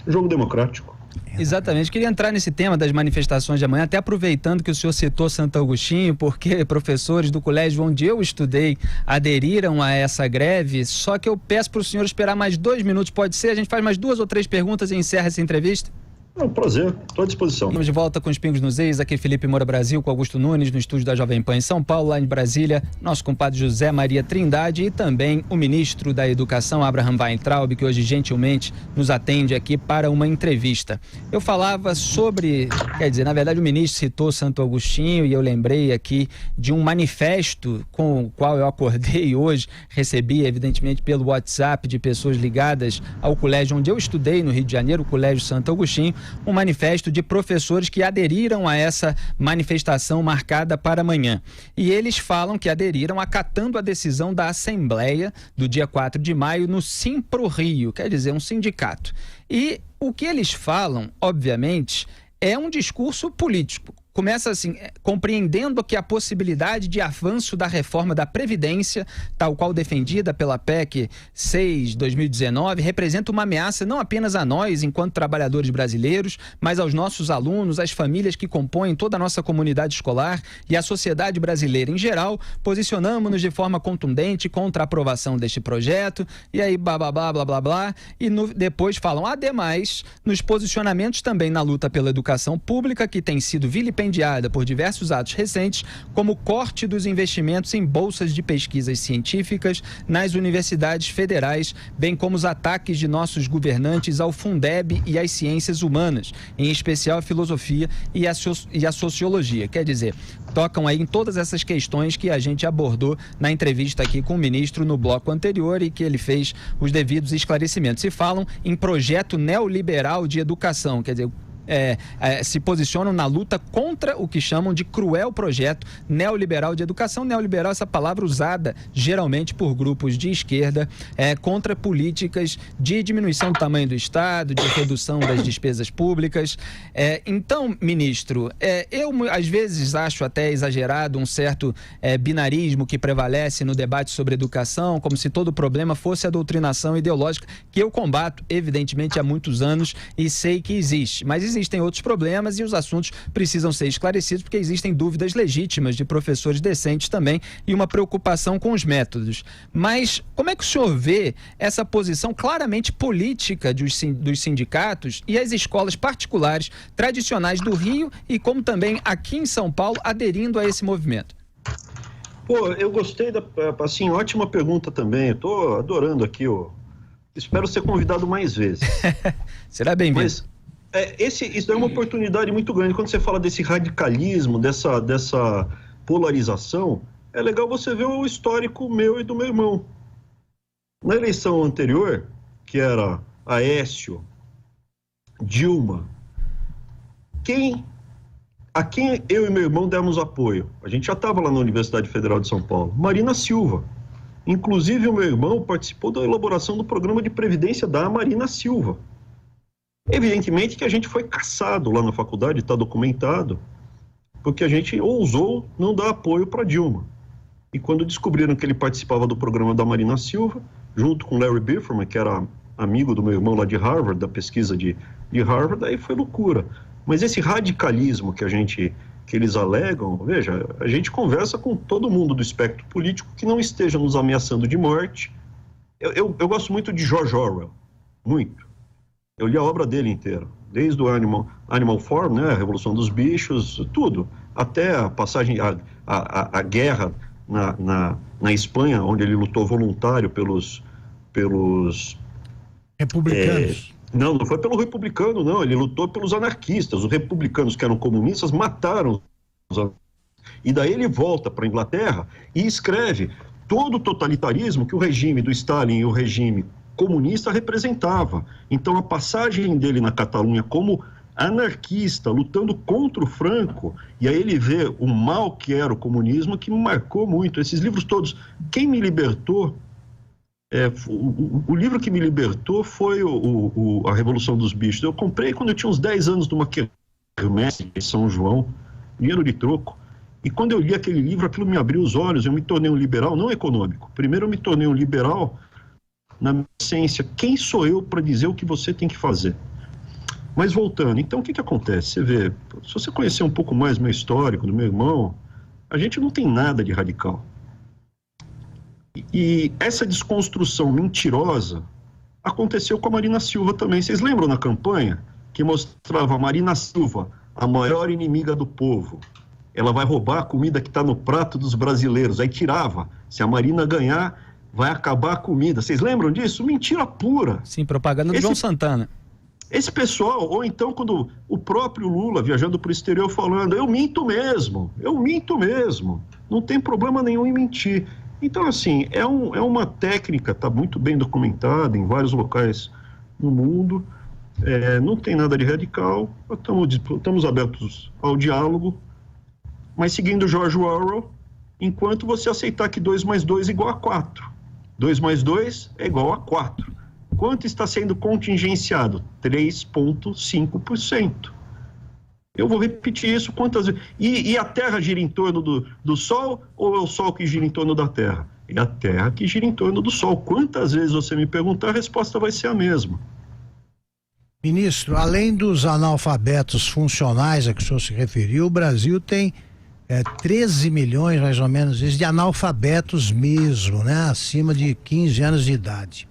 jogo democrático. Exatamente, queria entrar nesse tema das manifestações de amanhã, até aproveitando que o senhor citou Santo Agostinho, porque professores do colégio onde eu estudei aderiram a essa greve, só que eu peço para o senhor esperar mais 2 minutos, pode ser? A gente faz mais 2 ou 3 perguntas e encerra essa entrevista? É um prazer, estou à disposição. Estamos de volta com os Pingos nos Is, aqui Felipe Moura Brasil, com Augusto Nunes, no estúdio da Jovem Pan em São Paulo, lá em Brasília, nosso compadre José Maria Trindade e também o ministro da Educação, Abraham Weintraub, que hoje gentilmente nos atende aqui para uma entrevista. Eu falava sobre, na verdade o ministro citou Santo Agostinho e eu lembrei aqui de um manifesto com o qual eu acordei hoje, recebi evidentemente pelo WhatsApp de pessoas ligadas ao colégio onde eu estudei no Rio de Janeiro, o Colégio Santo Agostinho, um manifesto de professores que aderiram a essa manifestação marcada para amanhã. E eles falam que aderiram acatando a decisão da Assembleia do dia 4 de maio no Simpro Rio, quer dizer, um sindicato. E o que eles falam, obviamente, é um discurso político. Começa assim, compreendendo que a possibilidade de avanço da reforma da Previdência, tal qual defendida pela PEC 6/2019, representa uma ameaça não apenas a nós, enquanto trabalhadores brasileiros, mas aos nossos alunos, às famílias que compõem toda a nossa comunidade escolar e à sociedade brasileira em geral. Posicionamos-nos de forma contundente contra a aprovação deste projeto, e aí blá, blá, blá, blá, blá, blá, e depois falam, ademais, nos posicionamentos também na luta pela educação pública, que tem sido vilipendiada por diversos atos recentes, como o corte dos investimentos em bolsas de pesquisas científicas nas universidades federais, bem como os ataques de nossos governantes ao Fundeb e às ciências humanas, em especial a filosofia e a sociologia. Quer dizer, tocam aí em todas essas questões que a gente abordou na entrevista aqui com o ministro no bloco anterior e que ele fez os devidos esclarecimentos. Se falam em projeto neoliberal de educação, quer dizer, se posicionam na luta contra o que chamam de cruel projeto neoliberal de educação. Neoliberal, essa palavra usada geralmente por grupos de esquerda contra políticas de diminuição do tamanho do Estado, de redução das despesas públicas. Então, ministro, eu às vezes acho até exagerado um certo binarismo que prevalece no debate sobre educação, como se todo o problema fosse a doutrinação ideológica, que eu combato, evidentemente, há muitos anos e sei que existe. Mas existem outros problemas e os assuntos precisam ser esclarecidos porque existem dúvidas legítimas de professores decentes também e uma preocupação com os métodos. Mas como é que o senhor vê essa posição claramente política dos sindicatos e as escolas particulares tradicionais do Rio e como também aqui em São Paulo aderindo a esse movimento? Pô, eu gostei assim, ótima pergunta também. Eu tô adorando aqui, espero ser convidado mais vezes. Será bem-vindo. Mas isso é uma oportunidade muito grande. Quando você fala desse radicalismo, dessa polarização, é legal você ver o histórico meu e do meu irmão. Na eleição anterior, que era Aécio, Dilma, a quem eu e meu irmão demos apoio? A gente já estava lá na Universidade Federal de São Paulo. Marina Silva. Inclusive, o meu irmão participou da elaboração do programa de previdência da Marina Silva. Evidentemente que a gente foi caçado lá na faculdade, está documentado, porque a gente ousou não dar apoio para Dilma. E quando descobriram que ele participava do programa da Marina Silva, junto com Larry Biffman, que era amigo do meu irmão lá de Harvard, da pesquisa de Harvard, aí foi loucura. Mas esse radicalismo que eles alegam, veja, a gente conversa com todo mundo do espectro político que não esteja nos ameaçando de morte. Eu gosto muito de George Orwell, muito. Eu li a obra dele inteira, desde o Animal Farm, né, a Revolução dos Bichos, tudo, até a passagem, a guerra na Espanha, onde ele lutou voluntário pelos republicanos. Não foi pelo republicano, não, ele lutou pelos anarquistas. Os republicanos que eram comunistas mataram os anarquistas. E daí ele volta para a Inglaterra e escreve todo o totalitarismo que o regime do Stalin e o regime comunista representava. Então a passagem dele na Catalunha como anarquista, lutando contra o Franco, e aí ele vê o mal que era o comunismo, que me marcou muito. Esses livros todos, quem me libertou, o livro que me libertou foi a Revolução dos Bichos. Eu comprei quando eu tinha uns 10 anos numa quermesse em São João, dinheiro de troco, e quando eu li aquele livro, aquilo me abriu os olhos. Eu me tornei um liberal, não econômico. Primeiro eu me tornei um liberal na minha essência. Quem sou eu para dizer o que você tem que fazer? Mas voltando, então o que acontece? Você vê, se você conhecer um pouco mais meu histórico, do meu irmão, a gente não tem nada de radical. E essa desconstrução mentirosa aconteceu com a Marina Silva também. Vocês lembram na campanha que mostrava a Marina Silva, a maior inimiga do povo. Ela vai roubar a comida que está no prato dos brasileiros. Aí tirava. Se a Marina ganhar, vai acabar a comida. Vocês lembram disso? Mentira pura. Sim, propaganda do João Santana. Esse pessoal, ou então quando o próprio Lula, viajando para o exterior, falando, eu minto mesmo, não tem problema nenhum em mentir. Então, assim, é uma técnica, está muito bem documentada em vários locais no mundo, não tem nada de radical, estamos abertos ao diálogo, mas seguindo George Orwell, enquanto você aceitar que 2 mais 2 é igual a 4. 2 mais 2 é igual a 4. Quanto está sendo contingenciado? 3,5%. Eu vou repetir isso quantas vezes. E a Terra gira em torno do Sol ou é o Sol que gira em torno da Terra? É a Terra que gira em torno do Sol. Quantas vezes você me perguntar, a resposta vai ser a mesma. Ministro, além dos analfabetos funcionais a que o senhor se referiu, o Brasil tem 13 milhões, mais ou menos, de analfabetos mesmo, né? Acima de 15 anos de idade.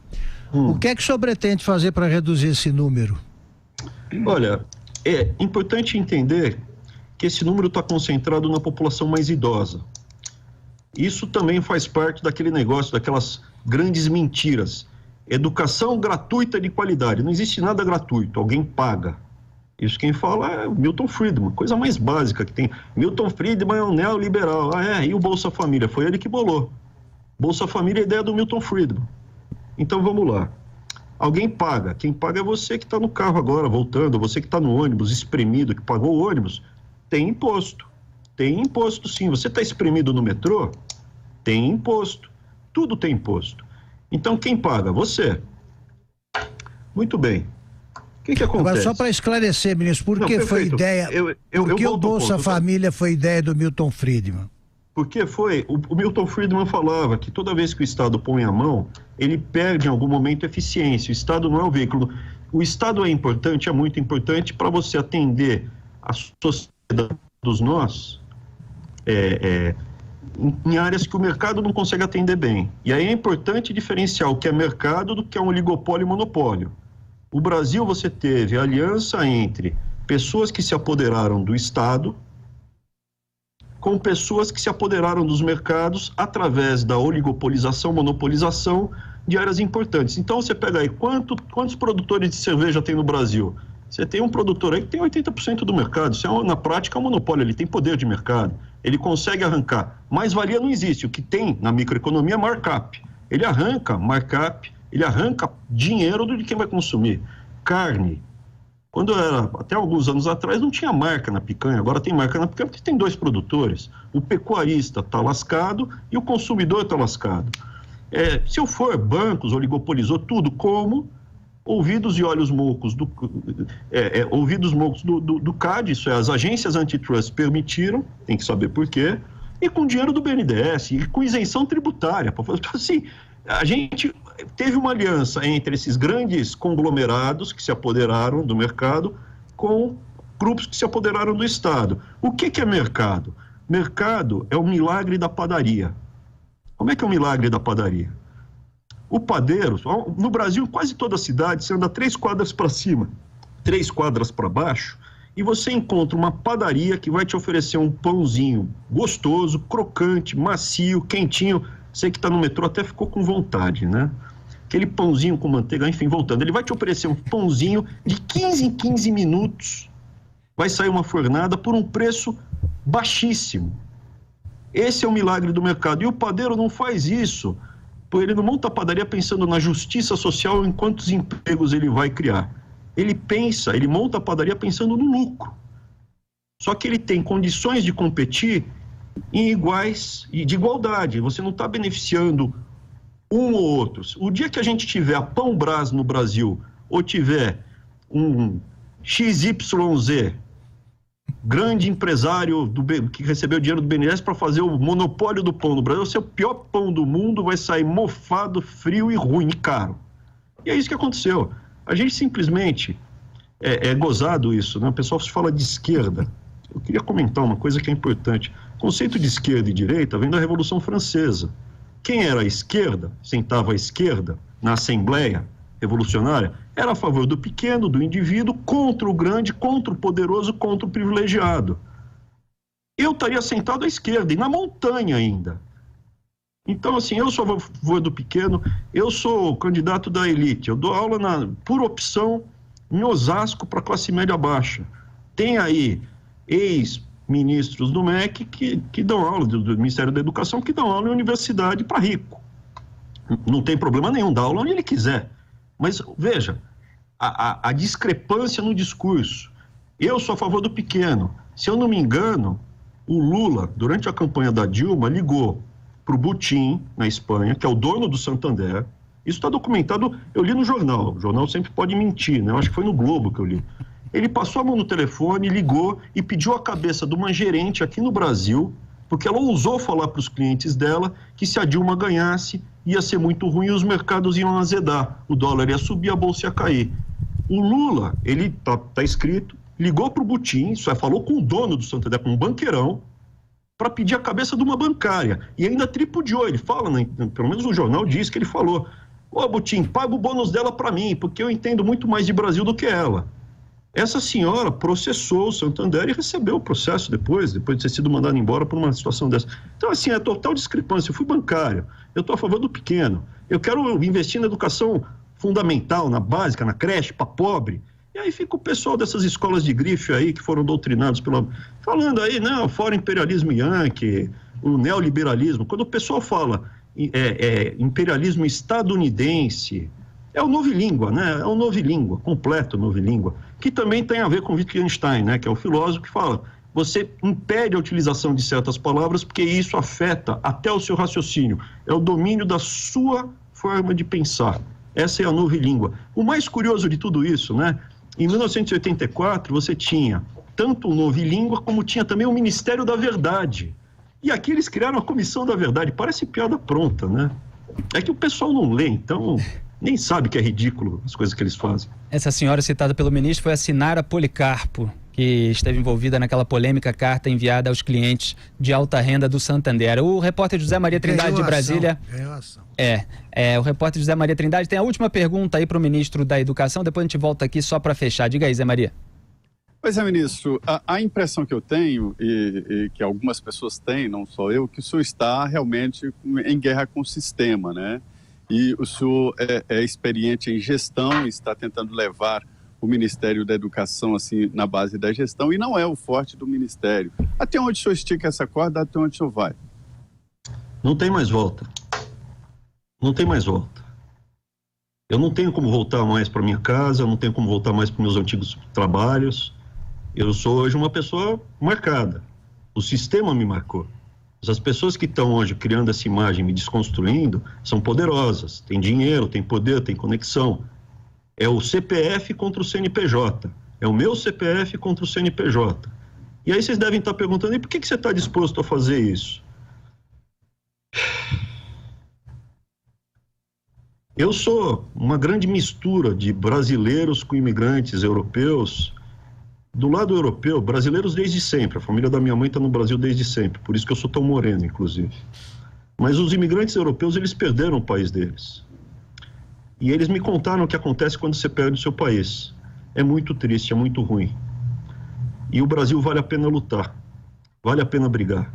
O que é que o senhor pretende fazer para reduzir esse número? Olha, é importante entender que esse número está concentrado na população mais idosa. Isso também faz parte daquele negócio, daquelas grandes mentiras. Educação gratuita de qualidade. Não existe nada gratuito, alguém paga. Isso quem fala é Milton Friedman, coisa mais básica que tem. Milton Friedman é um neoliberal. E o Bolsa Família? Foi ele que bolou. Bolsa Família é a ideia do Milton Friedman. Então vamos lá. Alguém paga. Quem paga é você que está no carro agora, voltando, você que está no ônibus, espremido, que pagou o ônibus. Tem imposto. Tem imposto, sim. Você está espremido no metrô? Tem imposto. Tudo tem imposto. Então quem paga? Você. Muito bem. O que acontece? Agora, só para esclarecer, ministro, por que foi ideia... Por que o Bolsa Família foi ideia do Milton Friedman? Porque o Milton Friedman falava que toda vez que o Estado põe a mão, ele perde em algum momento eficiência. O Estado não é o veículo. O Estado é importante, é muito importante para você atender a sociedade dos nós em áreas que o mercado não consegue atender bem. E aí é importante diferenciar o que é mercado do que é um oligopólio e monopólio. O Brasil, você teve a aliança entre pessoas que se apoderaram do Estado com pessoas que se apoderaram dos mercados através da oligopolização, monopolização de áreas importantes. Então, você pega aí, quantos produtores de cerveja tem no Brasil? Você tem um produtor aí que tem 80% do mercado. Isso na prática é um monopólio, ele tem poder de mercado. Ele consegue arrancar. Mais-valia não existe. O que tem na microeconomia é markup. Ele arranca markup, ele arranca dinheiro de quem vai consumir. Carne. Quando era, até alguns anos atrás, não tinha marca na picanha, agora tem marca na picanha porque tem 2 produtores. O pecuarista está lascado e o consumidor está lascado. Se eu for bancos, oligopolizou tudo, como ouvidos e olhos moucos do CAD, isso é, as agências antitrust permitiram, tem que saber por quê, e com dinheiro do BNDES, e com isenção tributária. Assim, a gente teve uma aliança entre esses grandes conglomerados que se apoderaram do mercado com grupos que se apoderaram do Estado. O que é mercado? Mercado é o milagre da padaria. Como é que é o milagre da padaria? O padeiro, no Brasil, em quase toda a cidade, você anda 3 quadras para cima, 3 quadras para baixo, e você encontra uma padaria que vai te oferecer um pãozinho gostoso, crocante, macio, quentinho. Você que está no metrô até ficou com vontade, né? Aquele pãozinho com manteiga, enfim, voltando. Ele vai te oferecer um pãozinho de 15 em 15 minutos. Vai sair uma fornada por um preço baixíssimo. Esse é o milagre do mercado. E o padeiro não faz isso. Ele não monta a padaria pensando na justiça social em quantos empregos ele vai criar. Ele monta a padaria pensando no lucro. Só que ele tem condições de competir em iguais e de igualdade. Você não está beneficiando um ou outro. O dia que a gente tiver a Pão Brás no Brasil ou tiver um XYZ, grande empresário que recebeu dinheiro do BNDES para fazer o monopólio do pão no Brasil, vai ser o pior pão do mundo, vai sair mofado, frio e ruim, e caro. E é isso que aconteceu. A gente simplesmente é gozado isso, né? O pessoal se fala de esquerda. Eu queria comentar uma coisa que é importante. O conceito de esquerda e direita vem da Revolução Francesa. Quem era a esquerda, sentava à esquerda na Assembleia Revolucionária, era a favor do pequeno, do indivíduo, contra o grande, contra o poderoso, contra o privilegiado. Eu estaria sentado à esquerda, e na montanha ainda. Então, assim, eu sou a favor do pequeno, eu sou o candidato da elite, eu dou aula por opção em Osasco para classe média baixa. Tem aí ex-ministros do MEC que dão aula, do Ministério da Educação, que dão aula em universidade para rico. Não tem problema nenhum, dá aula onde ele quiser. Mas, veja, a discrepância no discurso. Eu sou a favor do pequeno. Se eu não me engano, o Lula, durante a campanha da Dilma, ligou para o Butin, na Espanha, que é o dono do Santander. Isso está documentado, eu li no jornal. O jornal sempre pode mentir, né? Eu acho que foi no Globo que eu li. Ele passou a mão no telefone, ligou e pediu a cabeça de uma gerente aqui no Brasil, porque ela ousou falar para os clientes dela que se a Dilma ganhasse, ia ser muito ruim e os mercados iam azedar. O dólar ia subir, a bolsa ia cair. O Lula, ele tá escrito, ligou para o Butin, falou com o dono do Santander, com um banqueirão, para pedir a cabeça de uma bancária. E ainda tripudiou, ele fala, pelo menos o jornal diz que ele falou: ô Butin, paga o bônus dela para mim, porque eu entendo muito mais de Brasil do que ela. Essa senhora processou o Santander e recebeu o processo depois de ter sido mandado embora por uma situação dessa. Então, assim, é total discrepância. Eu fui bancário, eu estou a favor do pequeno, eu quero investir na educação fundamental, na básica, na creche, para pobre. E aí fica o pessoal dessas escolas de grife aí, que foram doutrinados falando aí, não, fora imperialismo yankee, o neoliberalismo. Quando o pessoal fala imperialismo estadunidense, é o novilíngua, né? É o novilíngua, completo novilíngua, que também tem a ver com Wittgenstein, né? Que é o filósofo que fala, você impede a utilização de certas palavras porque isso afeta até o seu raciocínio. É o domínio da sua forma de pensar. Essa é a novilíngua. O mais curioso de tudo isso, né? Em 1984, você tinha tanto o novilíngua como tinha também o Ministério da Verdade. E aqui eles criaram a Comissão da Verdade. Parece piada pronta, né? É que o pessoal não lê, então nem sabe que é ridículo as coisas que eles fazem. Essa senhora citada pelo ministro foi a Sinara Policarpo, que esteve envolvida naquela polêmica carta enviada aos clientes de alta renda do Santander. O repórter José Maria Trindade de Brasília... o repórter José Maria Trindade tem a última pergunta aí para o ministro da Educação, depois a gente volta aqui só para fechar. Diga aí, Zé Maria. Pois é, ministro, a impressão que eu tenho, e que algumas pessoas têm, não só eu, que o senhor está realmente em guerra com o sistema, né? E o senhor é experiente em gestão, está tentando levar o Ministério da Educação assim, na base da gestão, e não é o forte do Ministério. Até onde o senhor estica essa corda, até onde o senhor vai? Não tem mais volta. Não tem mais volta. Eu não tenho como voltar mais para minha casa, não tenho como voltar mais para meus antigos trabalhos. Eu sou hoje uma pessoa marcada. O sistema me marcou. As pessoas que estão hoje criando essa imagem, me desconstruindo, são poderosas. Tem dinheiro, tem poder, tem conexão. É o CPF contra o CNPJ. É o meu CPF contra o CNPJ. E aí vocês devem estar perguntando, e por que você está disposto a fazer isso? Eu sou uma grande mistura de brasileiros com imigrantes europeus. Do lado europeu, brasileiros desde sempre. A família da minha mãe está no Brasil desde sempre. Por isso que eu sou tão moreno, inclusive. Mas os imigrantes europeus, eles perderam o país deles. E eles me contaram o que acontece quando você perde o seu país. É muito triste, é muito ruim. E o Brasil vale a pena lutar. Vale a pena brigar.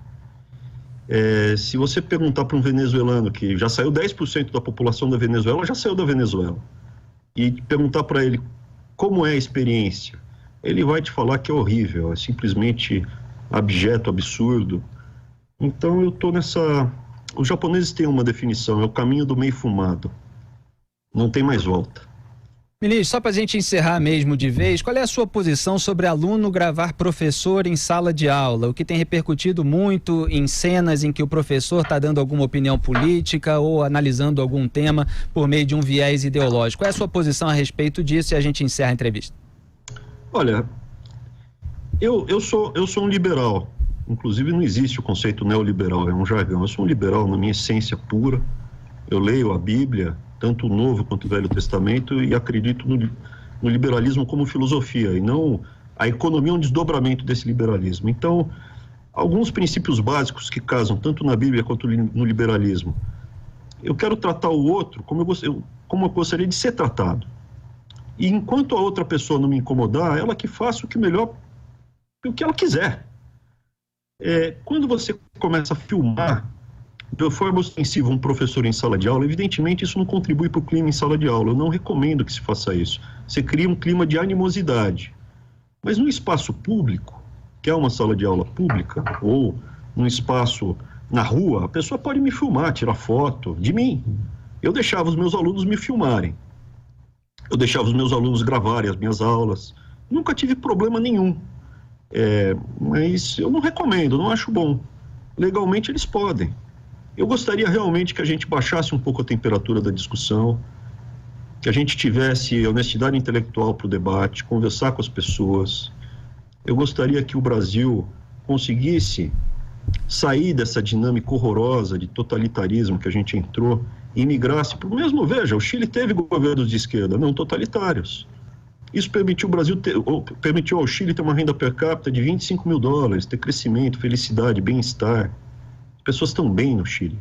Se você perguntar para um venezuelano que já saiu 10% da população da Venezuela, já saiu da Venezuela, e perguntar para ele como é a experiência, ele vai te falar que é horrível, é simplesmente abjeto, absurdo. Então eu estou nessa... Os japoneses têm uma definição, é o caminho do meio fumado. Não tem mais volta. Ministro, só para a gente encerrar mesmo de vez, qual é a sua posição sobre aluno gravar professor em sala de aula? O que tem repercutido muito em cenas em que o professor está dando alguma opinião política ou analisando algum tema por meio de um viés ideológico. Qual é a sua posição a respeito disso e a gente encerra a entrevista? Olha, eu sou um liberal. Inclusive não existe o conceito neoliberal, é um jargão. Eu sou um liberal na minha essência pura. Eu leio a Bíblia, tanto o Novo quanto o Velho Testamento, e acredito no liberalismo como filosofia, e não a economia é um desdobramento desse liberalismo. Então, alguns princípios básicos que casam tanto na Bíblia quanto no liberalismo. Eu quero tratar o outro como eu gostaria de ser tratado. E enquanto a outra pessoa não me incomodar, ela que faça o que ela quiser. Quando você começa a filmar de forma ostensiva um professor em sala de aula, evidentemente isso não contribui para o clima em sala de aula. Eu não recomendo que se faça isso. Você cria um clima de animosidade. Mas no espaço público, que é uma sala de aula pública, ou num espaço na rua, a pessoa pode me filmar, tirar foto de mim. Eu deixava os meus alunos me filmarem. Eu deixava os meus alunos gravarem as minhas aulas. Nunca tive problema nenhum. Mas eu não recomendo, não acho bom. Legalmente eles podem. Eu gostaria realmente que a gente baixasse um pouco a temperatura da discussão, que a gente tivesse honestidade intelectual para o debate, conversar com as pessoas. Eu gostaria que o Brasil conseguisse sair dessa dinâmica horrorosa de totalitarismo que a gente entrou e migrasse para o mesmo. Veja, o Chile teve governos de esquerda, não totalitários. Isso permitiu permitiu ao Chile ter uma renda per capita de $25 mil, ter crescimento, felicidade, bem-estar. As pessoas estão bem no Chile.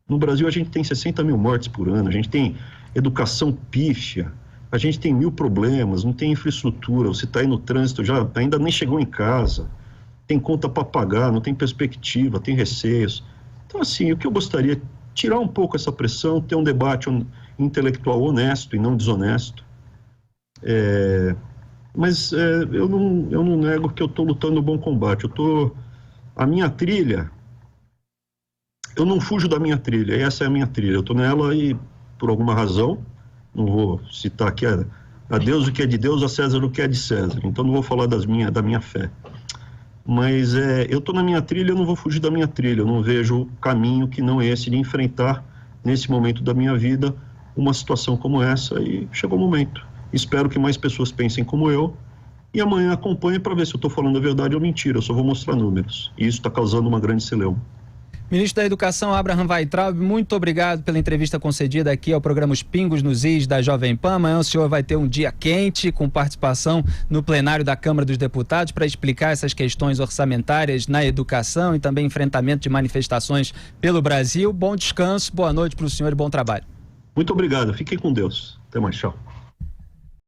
No Brasil a gente tem 60 mil mortes por ano, a gente tem educação pífia, a gente tem 1000 problemas, não tem infraestrutura, você está aí no trânsito, ainda nem chegou em casa, tem conta para pagar, não tem perspectiva, tem receios. Então, assim, o que eu gostaria é tirar um pouco essa pressão, ter um debate intelectual honesto e não desonesto. Mas eu não nego que eu estou lutando um bom combate. A minha trilha, eu não fujo da minha trilha, essa é a minha trilha. Eu estou nela e, por alguma razão, não vou citar aqui, a Deus o que é de Deus, a César o que é de César. Então não vou falar da minha fé. Mas eu estou na minha trilha, eu não vou fugir da minha trilha. Eu não vejo caminho que não esse de enfrentar, nesse momento da minha vida, uma situação como essa. E chegou o momento. Espero que mais pessoas pensem como eu e amanhã acompanhem para ver se eu estou falando a verdade ou mentira. Eu só vou mostrar números. E isso está causando uma grande celeuma. Ministro da Educação, Abraham Weintraub, muito obrigado pela entrevista concedida aqui ao programa Os Pingos nos Is da Jovem Pan. Amanhã o senhor vai ter um dia quente, com participação no plenário da Câmara dos Deputados, para explicar essas questões orçamentárias na educação e também enfrentamento de manifestações pelo Brasil. Bom descanso, boa noite para o senhor e bom trabalho. Muito obrigado, fiquem com Deus. Até mais, tchau.